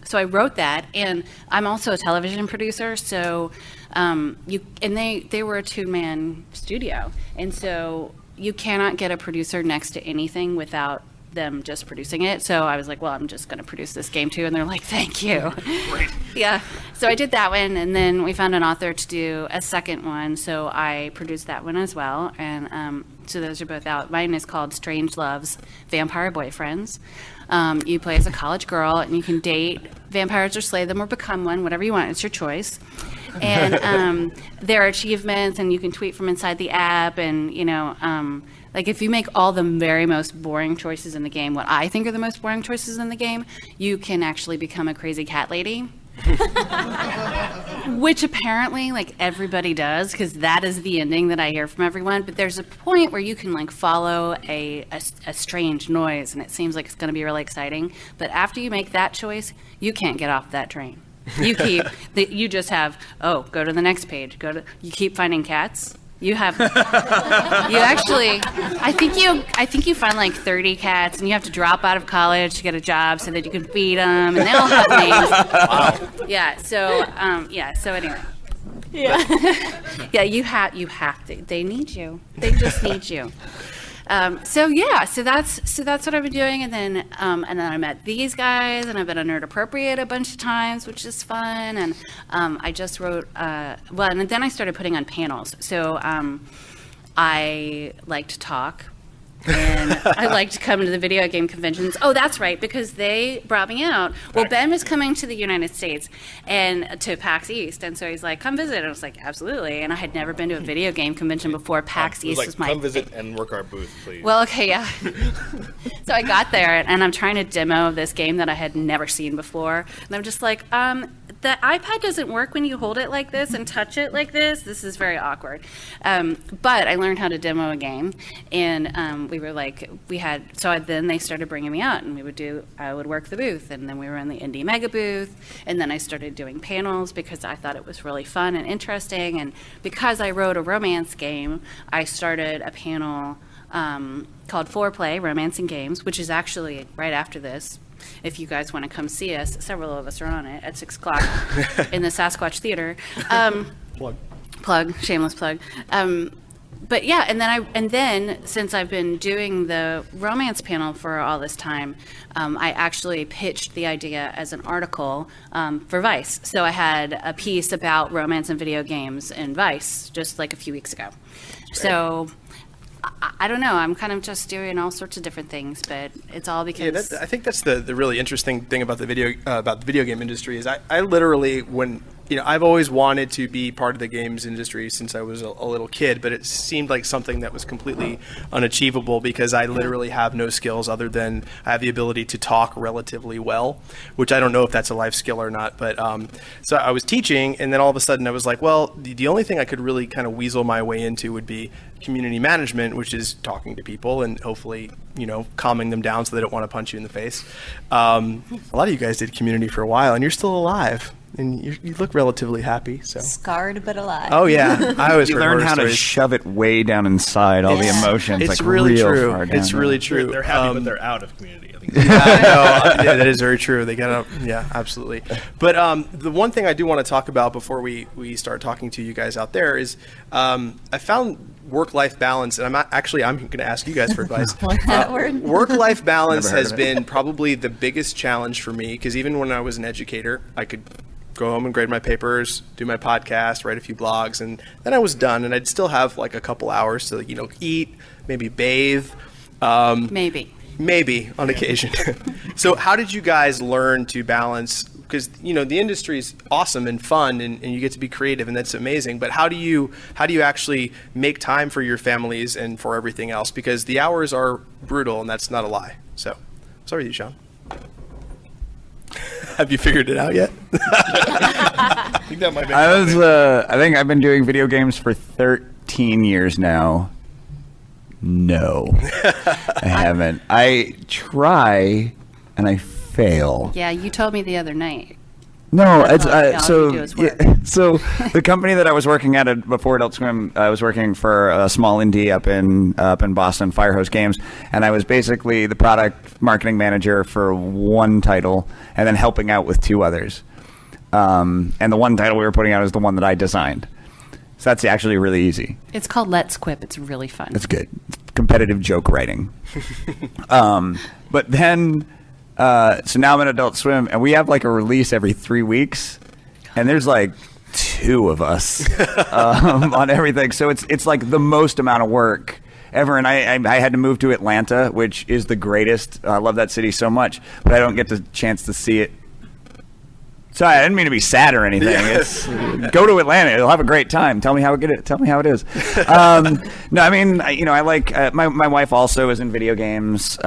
so I wrote that, and I'm also a television producer, so they were a two-man studio, and so you cannot get a producer next to anything without them just producing it. So I was like, well, I'm just going to produce this game too. And they're like, thank you. Great. Yeah. So I did that one, and then we found an author to do a second one. So I produced that one as well. And so those are both out. Mine is called Strange Loves Vampire Boyfriends. You play as a college girl, and you can date vampires or slay them or become one, whatever you want. It's your choice. And there are achievements, and you can tweet from inside the app, and like if you make all the very most boring choices in the game, what I think are the most boring choices in the game, you can actually become a crazy cat lady. Which apparently like everybody does, because that is the ending that I hear from everyone. But there's a point where you can like follow a strange noise, and it seems like it's going to be really exciting. But after you make that choice, you can't get off that train. You you just have, go to the next page. You keep finding cats. You actually, I think you find like 30 cats, and you have to drop out of college to get a job so that you can feed them, and they all have names. Wow. Yeah. So So anyway. Yeah. Yeah. You have to. They need you. They just need you. So that's what I've been doing, and then I met these guys, and I've been on Nerd Appropriate a bunch of times, which is fun, and I just wrote and then I started putting on panels. So I like to talk, and I like to come to the video game conventions. Oh, that's right, because they brought me out. Well, Ben was coming to the United States and to PAX East, and so he's like, come visit. And I was like, absolutely. And I had never been to a video game convention before. PAX East was my... Come visit and work our booth, please. Well, okay, yeah. So I got there, and I'm trying to demo this game that I had never seen before. And I'm just like, the iPad doesn't work when you hold it like this and touch it like this. This is very awkward. But I learned how to demo a game, and we were like, then they started bringing me out, and I would work the booth, and then we were in the Indie Mega booth, and then I started doing panels because I thought it was really fun and interesting, and because I wrote a romance game, I started a panel called Foreplay, Romance and Games, which is actually right after this. If you guys want to come see us, several of us are on it at 6 o'clock in the Sasquatch Theater. Plug, shameless plug. But yeah, and then since I've been doing the romance panel for all this time, I actually pitched the idea as an article for Vice. So I had a piece about romance and video games in Vice just like a few weeks ago. So I don't know. I'm kind of just doing all sorts of different things, but it's all because... I think that's the really interesting thing about the video game industry is I literally, I've always wanted to be part of the games industry since I was a little kid, but it seemed like something that was completely unachievable because I literally have no skills other than I have the ability to talk relatively well, which I don't know if that's a life skill or not. But so I was teaching, and then all of a sudden I was like, well, the only thing I could really kind of weasel my way into would be community management, which is talking to people and hopefully, calming them down so they don't want to punch you in the face. A lot of you guys did community for a while, and you're still alive. And you look relatively happy. So scarred but alive. Oh yeah, I always you learn how to shove it way down inside all the emotions. It's like really true. It's really true. They're happy, but they're out of community. I think. Yeah, that is very true. They got to, yeah, absolutely. But the one thing I do want to talk about before we start talking to you guys out there is I found work-life balance, and I'm going to ask you guys for advice. What's that word? Work-life balance has been probably the biggest challenge for me because even when I was an educator, I could go home and grade my papers, do my podcast, write a few blogs, and then I was done. And I'd still have like a couple hours to eat, maybe bathe. Maybe on occasion. So how did you guys learn to balance? Because the industry is awesome and fun, and you get to be creative, and that's amazing. But how do you actually make time for your families and for everything else? Because the hours are brutal, and that's not a lie. So, sorry, you, Sean. Have you figured it out yet? I think that might be. I think I've been doing video games for 13 years now. No, I haven't. I try and I fail. Yeah, you told me the other night. No, it's all you so do is work. so the company that I was working at before Adult Swim, I was working for a small indie up in Boston, Firehose Games, and I was basically the product marketing manager for one title, and then helping out with two others. And the one title we were putting out is the one that I designed. So that's actually really easy. It's called Let's Quip. It's really fun. That's good. Competitive joke writing. But then, so now I'm at Adult Swim, and we have like a release every 3 weeks, and there's like 2 of us on everything. So it's like the most amount of work ever. And I had to move to Atlanta, which is the greatest. I love that city so much, but I don't get the chance to see it. Sorry, I didn't mean to be sad or anything. It's, go to Atlanta; you'll have a great time. Tell me how it is. No, I mean, I like my wife also is in video games,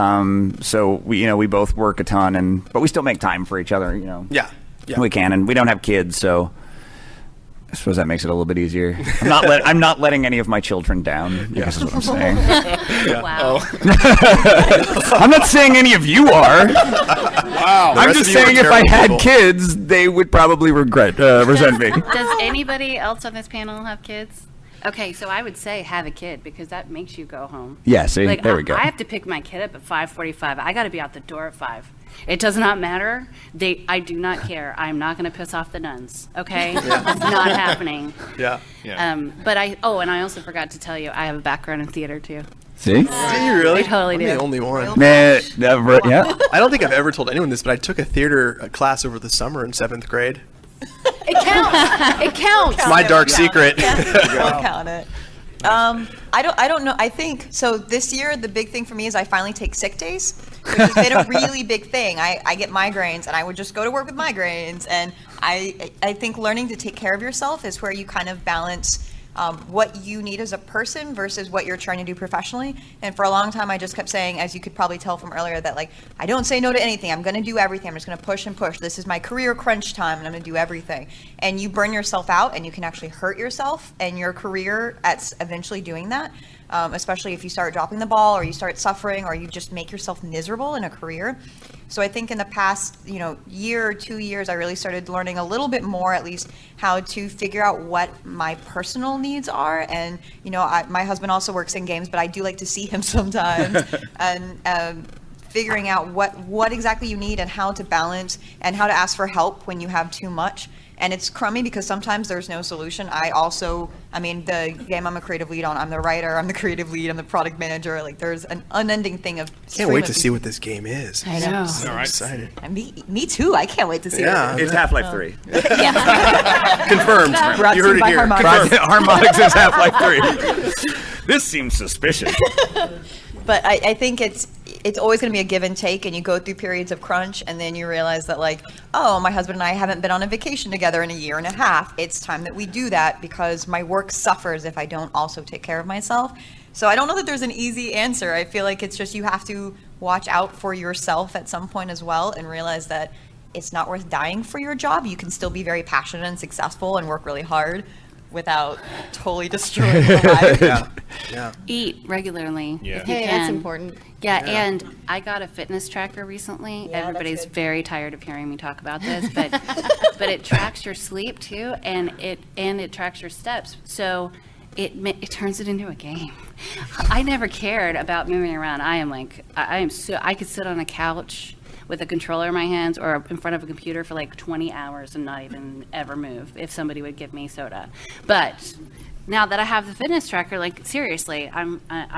so we both work a ton, but we still make time for each other. Yeah. We can, and we don't have kids, so I suppose that makes it a little bit easier. I'm not letting any of my children down. I guess is what I'm saying. Wow. I'm not saying any of you are. Wow. I'm just saying if I had kids, they would probably resent me. Does anybody else on this panel have kids? Okay, so I would say have a kid because that makes you go home. Yeah, see, there we go. I have to pick my kid up at 5:45. I got to be out the door at 5. It does not matter. I do not care. I'm not going to piss off the nuns. Okay, it's not happening. Yeah. But and I also forgot to tell you, I have a background in theater too. See? Do you really? I totally I'm do. the only one. Man, never, yeah. I don't think I've ever told anyone this, but I took a theater class over the summer in 7th grade. It counts. It counts. My dark secret. I'll count it. I don't know. I think so. This year, the big thing for me is I finally take sick days, which has been a really big thing. I get migraines, and I would just go to work with migraines. And I think learning to take care of yourself is where you kind of balance what you need as a person versus what you're trying to do professionally. And for a long time, I just kept saying, as you could probably tell from earlier, that like, I don't say no to anything. I'm going to do everything. I'm just going to push and push. This is my career crunch time, and I'm going to do everything. And you burn yourself out, and you can actually hurt yourself and your career at eventually doing that. Especially if you start dropping the ball or you start suffering or you just make yourself miserable in a career. So I think in the past, year or 2 years, I really started learning a little bit more, at least, how to figure out what my personal needs are. And, my husband also works in games, but I do like to see him sometimes. And figuring out what exactly you need and how to balance and how to ask for help when you have too much. And it's crummy because sometimes there's no solution. The game I'm a creative lead on, I'm the writer, I'm the creative lead, I'm the product manager. Like, there's an unending thing of. Can't wait to see what this game is. I know. I'm so All right. excited. Me too. I can't wait to see it. It's Half-Life 3. Confirmed. Brought You to heard you it by here. Harmonix. Harmonix is Half-Life 3. This seems suspicious. But I think it's always going to be a give and take, and you go through periods of crunch, and then you realize that, like, oh, my husband and I haven't been on a vacation together in a year and a half. It's time that we do that because my work suffers if I don't also take care of myself. So I don't know that there's an easy answer. I feel like it's just you have to watch out for yourself at some point as well and realize that it's not worth dying for your job. You can still be very passionate and successful and work really hard without totally destroying your life. Yeah. Eat regularly. Yeah. If you Hey, can. that's important. Yeah, and I got a fitness tracker recently. Yeah, Everybody's that's good. very tired of hearing me talk about this, but but it tracks your sleep too, and it tracks your steps. So it turns it into a game. I never cared about moving around. I could sit on a couch with a controller in my hands or in front of a computer for like 20 hours and not even ever move if somebody would give me soda. But now that I have the fitness tracker, like, seriously, I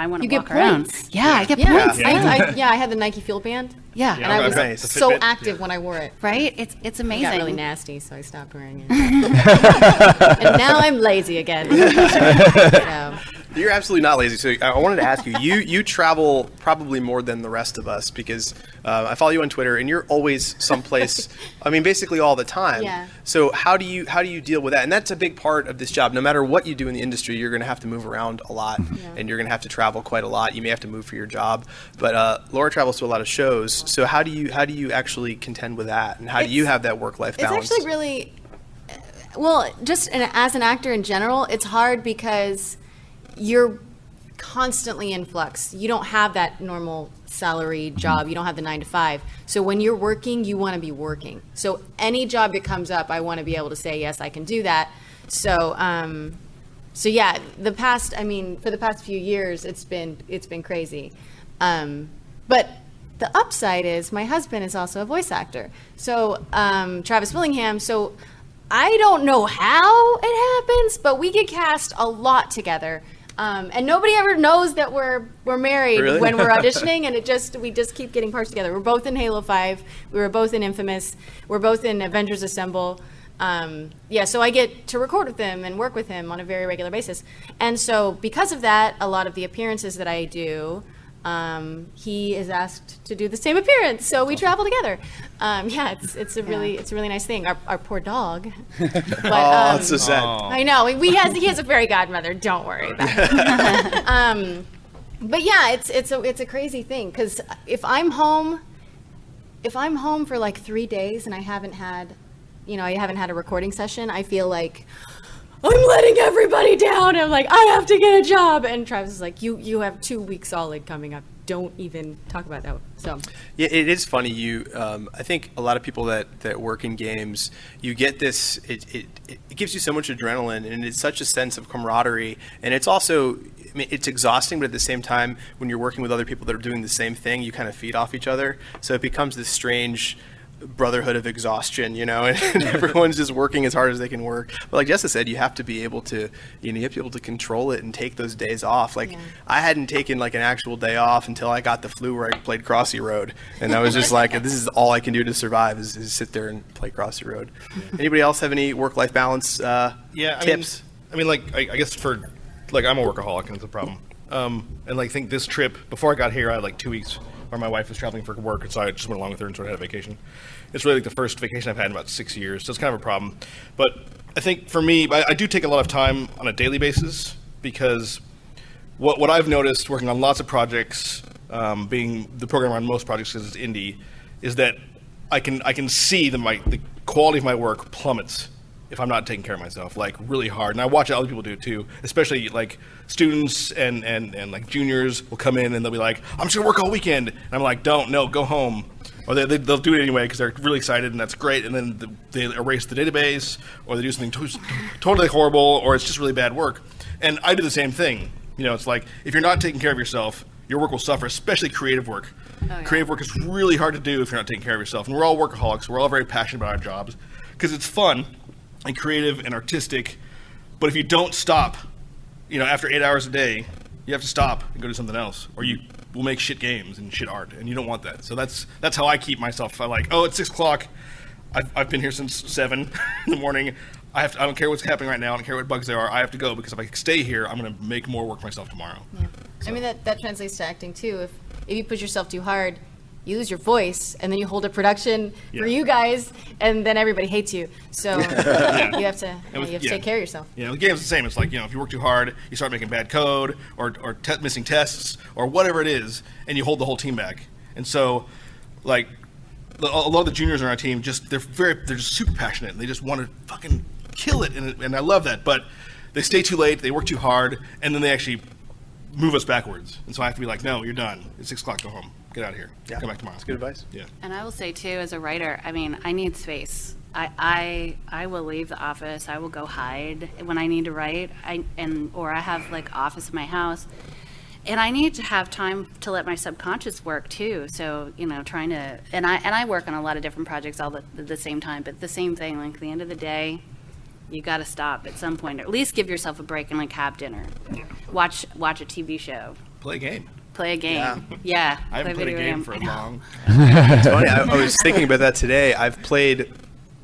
want to You get walk around. points. Yeah, I get Yeah. points. I had the Nike Fuel Band. Yeah. And I was nice. so Fitbit. active when I wore it. Right? It's It amazing. got really nasty, so I stopped wearing it. And now I'm lazy again. So, You're absolutely not lazy. So I wanted to ask you, you travel probably more than the rest of us because I follow you on Twitter and you're always someplace, basically all the time. Yeah. So how do you deal with that? And that's a big part of this job. No matter what you do in the industry, you're going to have to move around a lot and you're going to have to travel quite a lot. You may have to move for your job, but Laura travels to a lot of shows. So how do you actually contend with that? And how do you have that work-life balance? it's actually really, well, just as an actor in general, it's hard because you're constantly in flux. You don't have that normal salary job. You don't have the 9 to 5. So when you're working, you want to be working. So any job that comes up, I want to be able to say, yes, I can do that. So, so yeah, for the past few years, it's been crazy. But the upside is my husband is also a voice actor. So, Travis Willingham. So I don't know how it happens, but we get cast a lot together. And nobody ever knows that we're married Really? when we're auditioning, and we just keep getting parts together. We're both in Halo 5. We were both in Infamous. We're both in Avengers Assemble. So I get to record with him and work with him on a very regular basis. And so because of that, a lot of the appearances that I do, he is asked to do the same appearance, so we travel together. It's a really nice thing. Our poor dog. But, It's so sad. I know he has a fairy godmother. Don't worry about it. But yeah, it's a crazy thing, because if I'm home for like 3 days and I haven't had a recording session, I feel like I'm letting everybody down. I'm like, I have to get a job. And Travis is like, you have 2 weeks solid coming up. Don't even talk about that. So Yeah, it is funny. I think a lot of people that work in games, you get this. It gives you so much adrenaline, and it's such a sense of camaraderie. And it's also, it's exhausting, but at the same time, when you're working with other people that are doing the same thing, you kind of feed off each other. So it becomes this strange brotherhood of exhaustion, and everyone's just working as hard as they can work. But like Jessa said, you have to be able to, control it and take those days off. Like I hadn't taken like an actual day off until I got the flu where I played Crossy Road, and I was just like, this is all I can do to survive is sit there and play Crossy Road. Anybody else have any work-life balance tips? I guess I'm a workaholic, and it's a problem. And I think this trip, before I got here, I had like 2 weeks where my wife was traveling for work, and so I just went along with her and sort of had a vacation. It's really like the first vacation I've had in about 6 years, so it's kind of a problem. But I think for me, I do take a lot of time on a daily basis, because what I've noticed working on lots of projects, being the programmer on most projects because it's indie, is that I can see the quality of my work plummets if I'm not taking care of myself, like really hard. And I watch other people do it too, especially like students and like juniors will come in and they'll be like, I'm just gonna work all weekend. And I'm like, go home. Or they'll do it anyway because they're really excited, and that's great. And then they erase the database, or they do something totally horrible, or it's just really bad work. And I do the same thing. It's like, if you're not taking care of yourself, your work will suffer, especially creative work. Oh, yeah. Creative work is really hard to do if you're not taking care of yourself. And we're all workaholics. We're all very passionate about our jobs because it's fun and creative and artistic. But if you don't stop, after 8 hours a day, you have to stop and go do something else, or you will make shit games and shit art, and you don't want that. So that's how I keep myself. I'm like, it's 6 o'clock. I've been here since 7 in the morning. I don't care what's happening right now. I don't care what bugs there are. I have to go, because if I stay here, I'm going to make more work myself tomorrow. Yeah. So. That translates to acting too. If you push yourself too hard, you lose your voice, and then you hold a production for you guys, and then everybody hates you. So you have to take care of yourself. The game's the same. It's like, if you work too hard, you start making bad code or missing tests or whatever it is, and you hold the whole team back. And so, like, a lot of the juniors on our team they're just super passionate, and they just want to fucking kill it, and I love that. But they stay too late, they work too hard, and then they actually move us backwards. And so I have to be like, no, you're done. It's 6 o'clock. Go home. Get out of here. Yeah. Come back tomorrow. That's good advice. Yeah. And I will say too, as a writer, I need space. I will leave the office. I will go hide when I need to write. Or I have like office in my house, and I need to have time to let my subconscious work too. So trying to and I work on a lot of different projects all at the same time. But the same thing, like at the end of the day, you got to stop at some point, or at least give yourself a break and like have dinner, watch a TV show, Play a game. Play a game. Yeah. I haven't played a game for long. It's funny. I was thinking about that today. I've played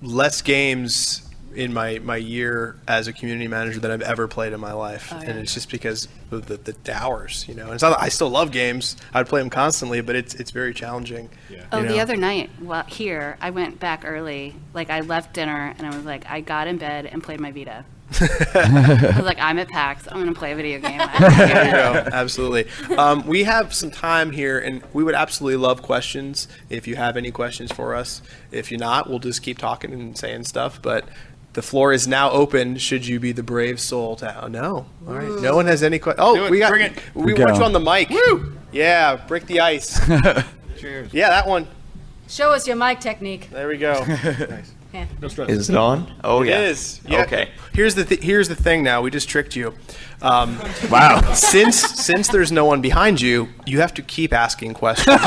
less games in my year as a community manager than I've ever played in my life. Oh, yeah. And it's just because of the hours, And it's not that I still love games. I'd play them constantly, but it's very challenging. Yeah. The other night, here, I went back early. Like, I left dinner, and I was like, I got in bed and played my Vita. I was like, I'm at PAX. I'm going to play a video game. There you go. Absolutely. We have some time here, and we would absolutely love questions if you have any questions for us. If you're not, we'll just keep talking and saying stuff. But The floor is now open. Should you be the brave soul to? No. All right. No one has any questions. Oh, we got. Bring it. We Go. want you on the mic. Woo! Yeah. Break the ice. Cheers. Yeah, that one. Show us your mic technique. There we go. No stress. Is it on? Oh, It yeah. is. Yeah. Okay. Here's the thing. Now we just tricked you. Wow. Since there's no one behind you, you have to keep asking questions.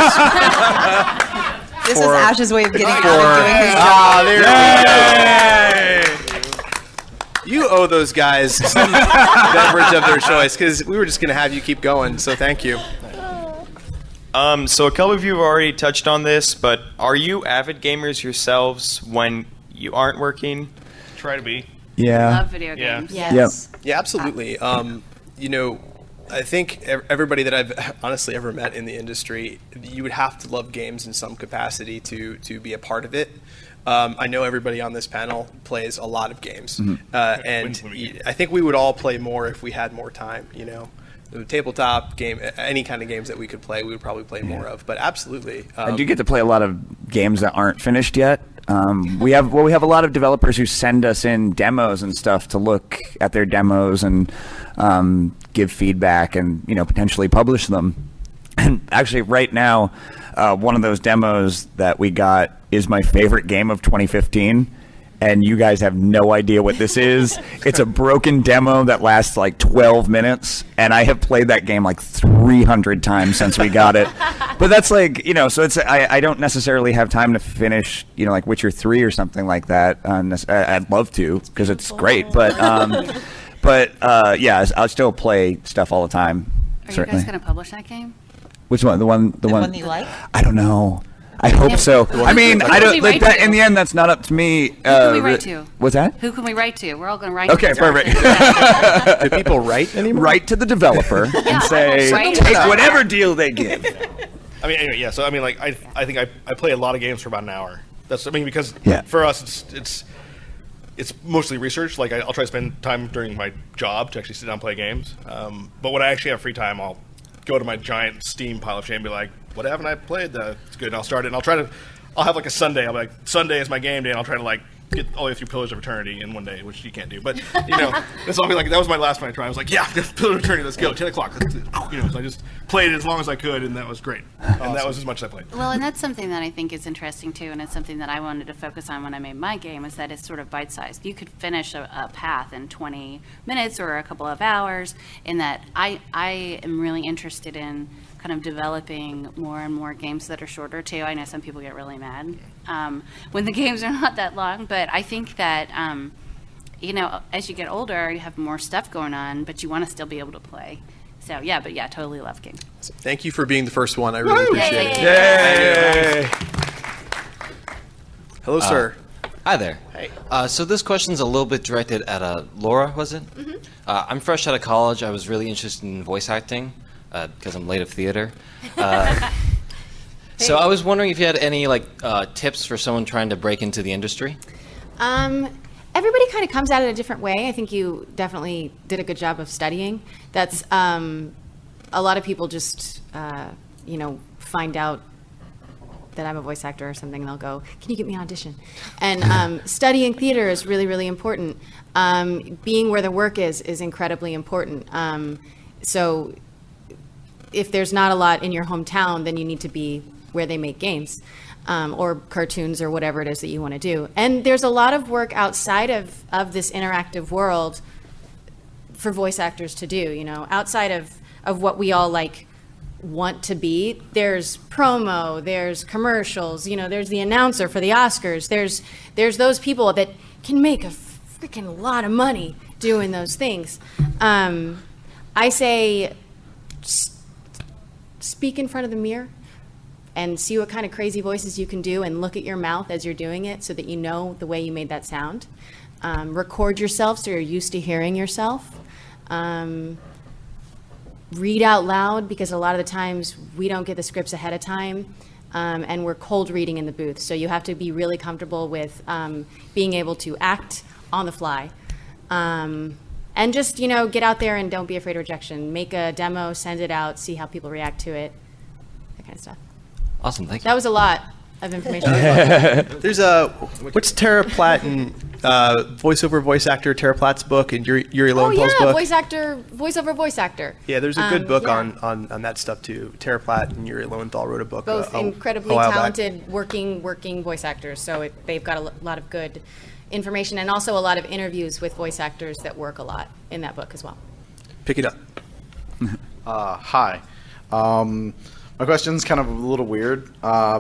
This is For- Ash's way of getting out of doing his job. Ah, there we go. You owe those guys some beverage of their choice because we were just going to have you keep going. So thank you. So a couple of you have already touched on this, but are you avid gamers yourselves when you aren't working? Try to be. Yeah. Love video Yeah. games. Yes. Yeah, absolutely. You know, I think everybody that I've honestly ever met in the industry, you would have to love games in some capacity to be a part of it. I know everybody on this panel plays a lot of games, and I think we would all play more if we had more time. You know, the tabletop game, any kind of games that we could play, we would probably play more of. But absolutely, I do get to play a lot of games that aren't finished yet. We have a lot of developers who send us in demos and stuff to look at their demos and give feedback and potentially publish them. And actually, right now, one of those demos that we got is my favorite game of 2015. And you guys have no idea what this is. It's a broken demo that lasts like 12 minutes, and I have played that game like 300 times since we got it. But that's like, so it's I don't necessarily have time to finish, like Witcher 3 or something like that. I'd love to because it's great, but yeah, I'll still play stuff all the time. Are Certainly. you guys going to publish that game? Which one? The one That you like? I don't know. I hope so. I mean, I don't. Who can we Like, write to? in the end, that's not up to me. Who can we write to? What's that? Who can we write to? We're all going to write Okay, to perfect. do people write anymore? Write to the developer and say, Right. take whatever deal they give. I mean, anyway, yeah. So I mean, like, I think I play a lot of games for about an hour. Because Yeah. for us, it's mostly research. Like, I'll try to spend time during my job to actually sit down and play games. But when I actually have free time, I'll go to my giant Steam pile of shame and be like, what haven't I played? It's good. And I'll start it. And I'll have like a Sunday. I'll be like, Sunday is my game day, and I'll try to like get all the way through Pillars of Eternity in one day, which you can't do. But that's always like that was my last one I tried. I was like, yeah, Pillars of Eternity, let's go, 10 o'clock. So I just played it as long as I could, and that was great. And that was as much as I played. Well, and that's something that I think is interesting too, and it's something that I wanted to focus on when I made my game, is that it's sort of bite-sized. You could finish a path in 20 minutes or a couple of hours, in that I am really interested in kind of developing more and more games that are shorter too. I know some people get really mad when the games are not that long, but I think that as you get older, you have more stuff going on, but you want to still be able to play. So yeah, totally love games. Thank you for being the first one. I really appreciate it. Yay! Hello, sir. Hi there. Hey. So this question's a little bit directed at Laura, was it? Mm-hmm. I'm fresh out of college. I was really interested in voice acting because I'm late of theater. So I was wondering if you had any tips for someone trying to break into the industry. Everybody kind of comes at it a different way. I think you definitely did a good job of studying. That's a lot of people just find out that I'm a voice actor or something, and they'll go, "Can you get me an audition?" And studying theater is really, really important. Being where the work is incredibly important. So if there's not a lot in your hometown, then you need to be where they make games. Or cartoons or whatever it is that you want to do. And there's a lot of work outside of this interactive world for voice actors to do, outside of what we all want to be. There's promo, there's commercials, there's the announcer for the Oscars. There's those people that can make a freaking lot of money doing those things. I say speak in front of the mirror and see what kind of crazy voices you can do, and look at your mouth as you're doing it so that you know the way you made that sound. Record yourself so you're used to hearing yourself. Read out loud, because a lot of the times we don't get the scripts ahead of time, and we're cold reading in the booth. So you have to be really comfortable with being able to act on the fly. And just, get out there and don't be afraid of rejection. Make a demo, send it out, see how people react to it, that kind of stuff. Awesome, thank you. That was a lot. of information. There's what's Tara Platt and voiceover voice actor Tara Platt's book and Yuri Lowenthal's book? Voiceover voice actor. Yeah, there's a good book yeah. on that stuff too. Tara Platt and Yuri Lowenthal wrote a book. Both incredibly a while back. talented working voice actors. So they've got a lot of good information and also a lot of interviews with voice actors that work a lot in that book as well. Pick it up. Hi. My question's kind of a little weird.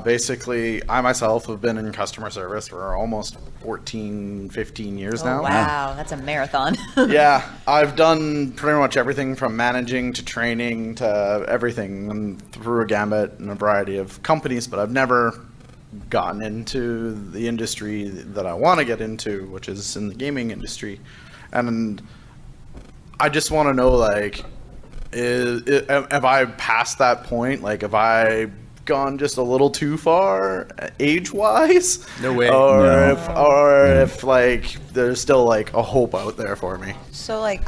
Basically, I myself have been in customer service for almost 14, 15 years now. Wow, that's a marathon. Yeah, I've done pretty much everything from managing to training to everything and through a gambit and a variety of companies, but I've never gotten into the industry that I want to get into, which is in the gaming industry. And I just want to know, like, have I passed that point? Like, have I gone just a little too far age-wise? No way. Or if like there's still like a hope out there for me. So like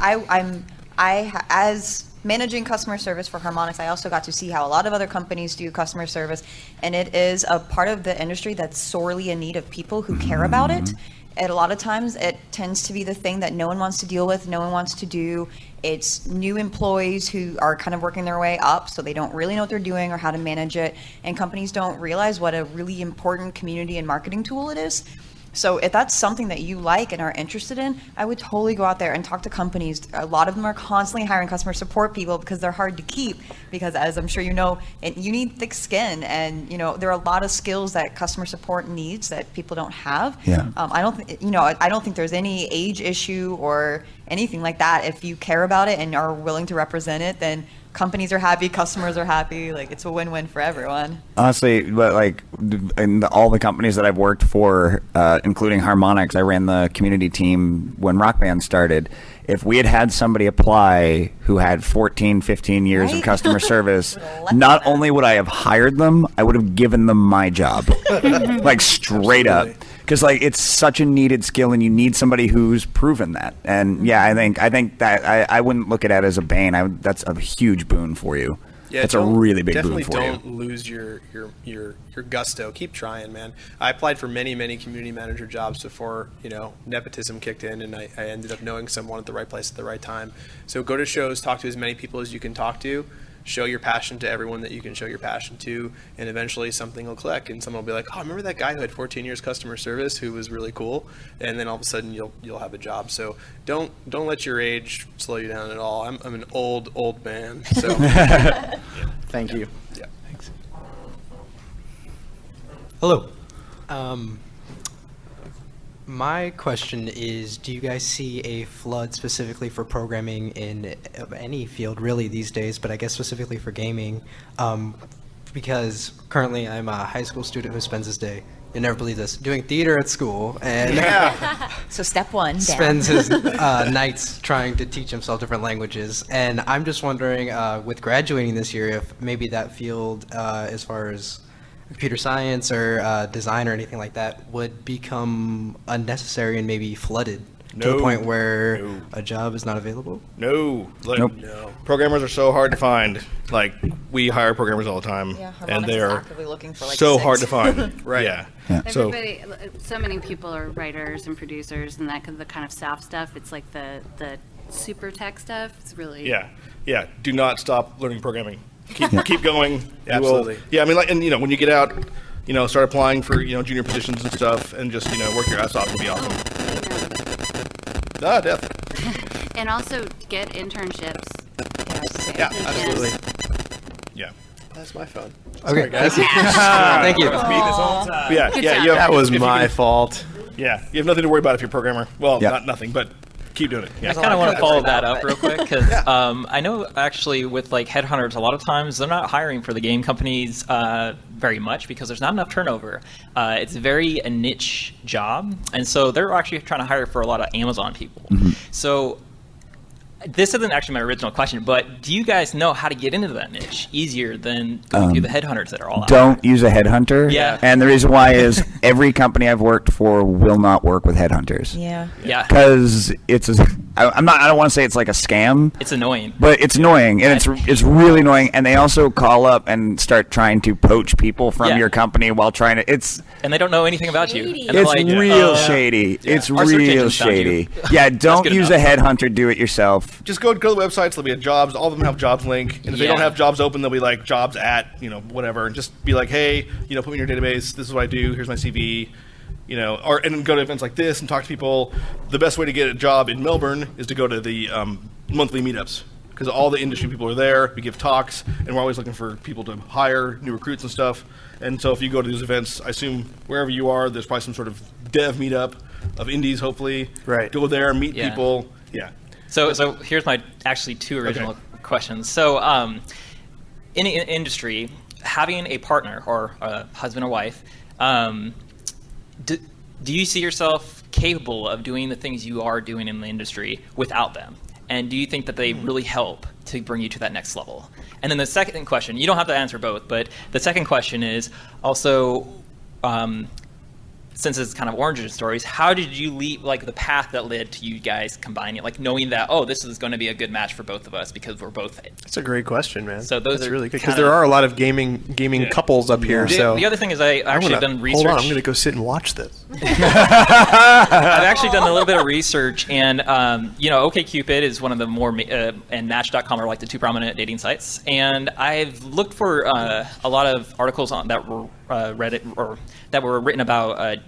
as managing customer service for Harmonix, I also got to see how a lot of other companies do customer service, and it is a part of the industry that's sorely in need of people who care about it. And a lot of times it tends to be the thing that no one wants to deal with, no one wants to do. It's new employees who are kind of working their way up, so they don't really know what they're doing or how to manage it. And companies don't realize what a really important community and marketing tool it is. So if that's something that you like and are interested in, I would totally go out there and talk to companies. A lot of them are constantly hiring customer support people because they're hard to keep, because as I'm sure you know, you need thick skin, and there are a lot of skills that customer support needs that people don't have. Yeah. I don't think there's any age issue or anything like that. If you care about it and are willing to represent it, then companies are happy, customers are happy. Like, it's a win-win for everyone. Honestly, but like in all the companies that I've worked for, including Harmonix, I ran the community team when Rock Band started. If we had had somebody apply who had 14, 15 years of customer service, not only would I have hired them, I would have given them my job. Like, straight up. Because like it's such a needed skill, and you need somebody who's proven that. And yeah, I think that I wouldn't look at it as a bane. That's a huge boon for you. Yeah, it's a really big boon for you. Definitely don't lose your gusto. Keep trying, man. I applied for many community manager jobs before nepotism kicked in, and I ended up knowing someone at the right place at the right time. So go to shows, talk to as many people as you can talk to. Show your passion to everyone that you can show your passion to, and eventually something will click, and someone will be like, "Oh, remember that guy who had 14 years customer service who was really cool?" And then all of a sudden you'll have a job. So don't let your age slow you down at all. I'm an old man. So Thank you. Yeah. Thanks. Hello. My question is, do you guys see a flood specifically for programming in any field really these days, but I guess specifically for gaming? Because currently I'm a high school student who spends his day, you'll never believe this, doing theater at school, and So step one, spends his nights trying to teach himself different languages. And I'm just wondering, with graduating this year, if maybe that field, as far as computer science or design or anything like that, would become unnecessary and maybe flooded to a point where a job is not available? No. Nope. No. Programmers are so hard to find. Like, we hire programmers all the time, Yeah, and Harmonix they is are actively looking for, like, so 6. hard to find. Right. Yeah. So Everybody, so many people are writers and producers, and the kind of soft stuff. It's like the super tech stuff. It's really yeah. Do not stop learning programming. Keep going. You Absolutely. will- Yeah, I mean, like, and when you get out, start applying for junior positions and stuff, and just work your ass off. It'll be awesome. Death. And also get internships. Yeah, absolutely. Yeah. That's my phone. Okay, guys. Thank you. Yeah. Good Yeah. job. You have, That was if you my can- fault. Yeah. You have nothing to worry about if you're a programmer. Well, Yeah. not nothing, but keep doing it. Yeah. I kind of want to follow that up real quick because I know actually with like headhunters, a lot of times they're not hiring for the game companies very much because there's not enough turnover. It's very a niche job, and so they're actually trying to hire for a lot of Amazon people. So this isn't actually my original question, but do you guys know how to get into that niche easier than going through the headhunters that are all out Don't use a headhunter. Yeah. And the reason why is every company I've worked for will not work with headhunters. Yeah. there? Yeah. Because I don't want to say it's like a scam. It's annoying. But it's annoying, and it's really annoying. And they also call up and start trying to poach people from your company while trying to. And they don't know anything about you. And it's like, real shady. Yeah. It's Our search real engines found you. shady. Yeah, don't good use enough. a headhunter. Do it yourself. Just go to the websites. There'll be a jobs. All of them have jobs link. And if they don't have jobs open, they'll be like jobs at whatever. And just be like, hey, put me in your database. This is what I do. Here's my CV. And go to events like this and talk to people. The best way to get a job in Melbourne is to go to the monthly meetups, because all the industry people are there. We give talks, and we're always looking for people to hire, new recruits and stuff. And so if you go to these events, I assume wherever you are, there's probably some sort of dev meetup of indies, hopefully. Right. Go there, meet people. Yeah. So here's my actually two original questions. So in the industry, having a partner or a husband or wife, do you see yourself capable of doing the things you are doing in the industry without them? And do you think that they really help to bring you to that next level? And then the second question, you don't have to answer both, but the second question is also, since it's kind of origin stories, how did you lead, like the path that led to you guys combining, like knowing that, oh, this is going to be a good match for both of us because we're both. That's a great question, man. So those That's are really good, because there are a lot of gaming couples up here. So the other thing is I actually done research. Hold on, I'm going to go sit and watch this. I've actually done a little bit of research, and OkCupid is one of the more, and Match.com are like the two prominent dating sites. And I've looked for a lot of articles on that were Reddit or that were written about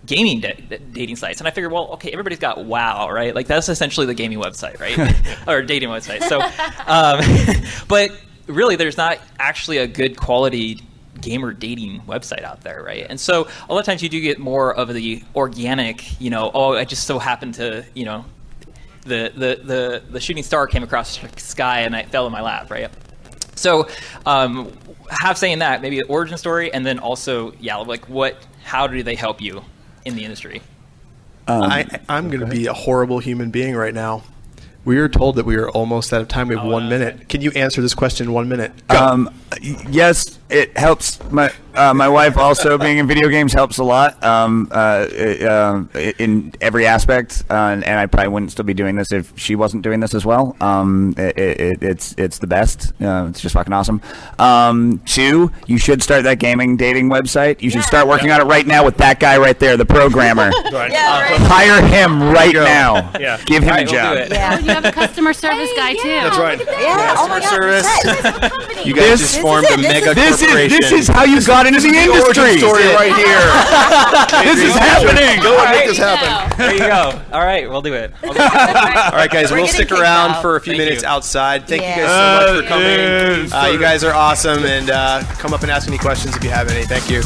gaming dating sites, and I figured, well, okay, everybody's got WoW, right? Like that's essentially the gaming website, right? Or dating website. So, but really, there's not actually a good quality gamer dating website out there, right? And so a lot of times you do get more of the organic, I just so happened to, the shooting star came across the sky and it fell in my lap, right? So, have saying that, maybe an origin story, and then also, how do they help you in the industry? I'm going to be a horrible human being right now. We are told that we are almost out of time. We have 1 minute. Can you answer this question in 1 minute? Yes, it helps. My wife also being in video games helps a lot in every aspect, and I probably wouldn't still be doing this if she wasn't doing this as well. It's the best. It's just fucking awesome. 2, you should start that gaming dating website. You should start working on it right now with that guy right there, the programmer. Hire him right now. Yeah. Give him a We'll do job. it. Oh, you have a customer service guy too. That's right. Yeah. Oh my God. Service. This You guys just formed a mega corporation. This is how you got into the industry. Story right here. This is happening. Go and make this happen. There you go. All right, we'll do it. All right, guys, We're we'll getting stick kicked around out. for a few minutes you. outside. Thank you Yeah. guys so much for coming. You guys are awesome, and come up and ask any questions if you have any. Thank you.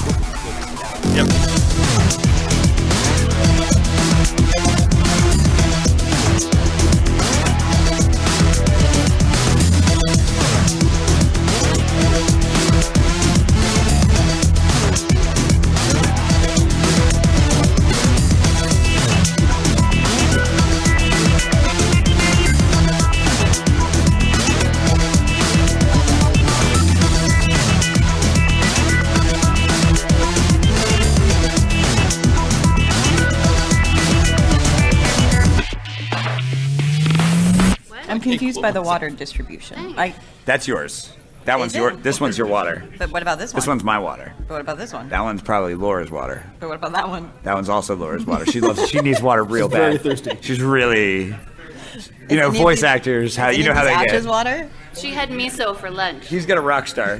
I'm confused by the water distribution. That's yours. That one's your. This one's your water. But what about this one? This one's my water. But what about this one? That one's probably Laura's water. But what about that one? That one's also Laura's water. She loves. She needs water real bad. very thirsty. She's really. Is any of Voice these- actors. How is you any know of how these they Atch's get. water? She had miso for lunch. He's got a rock star.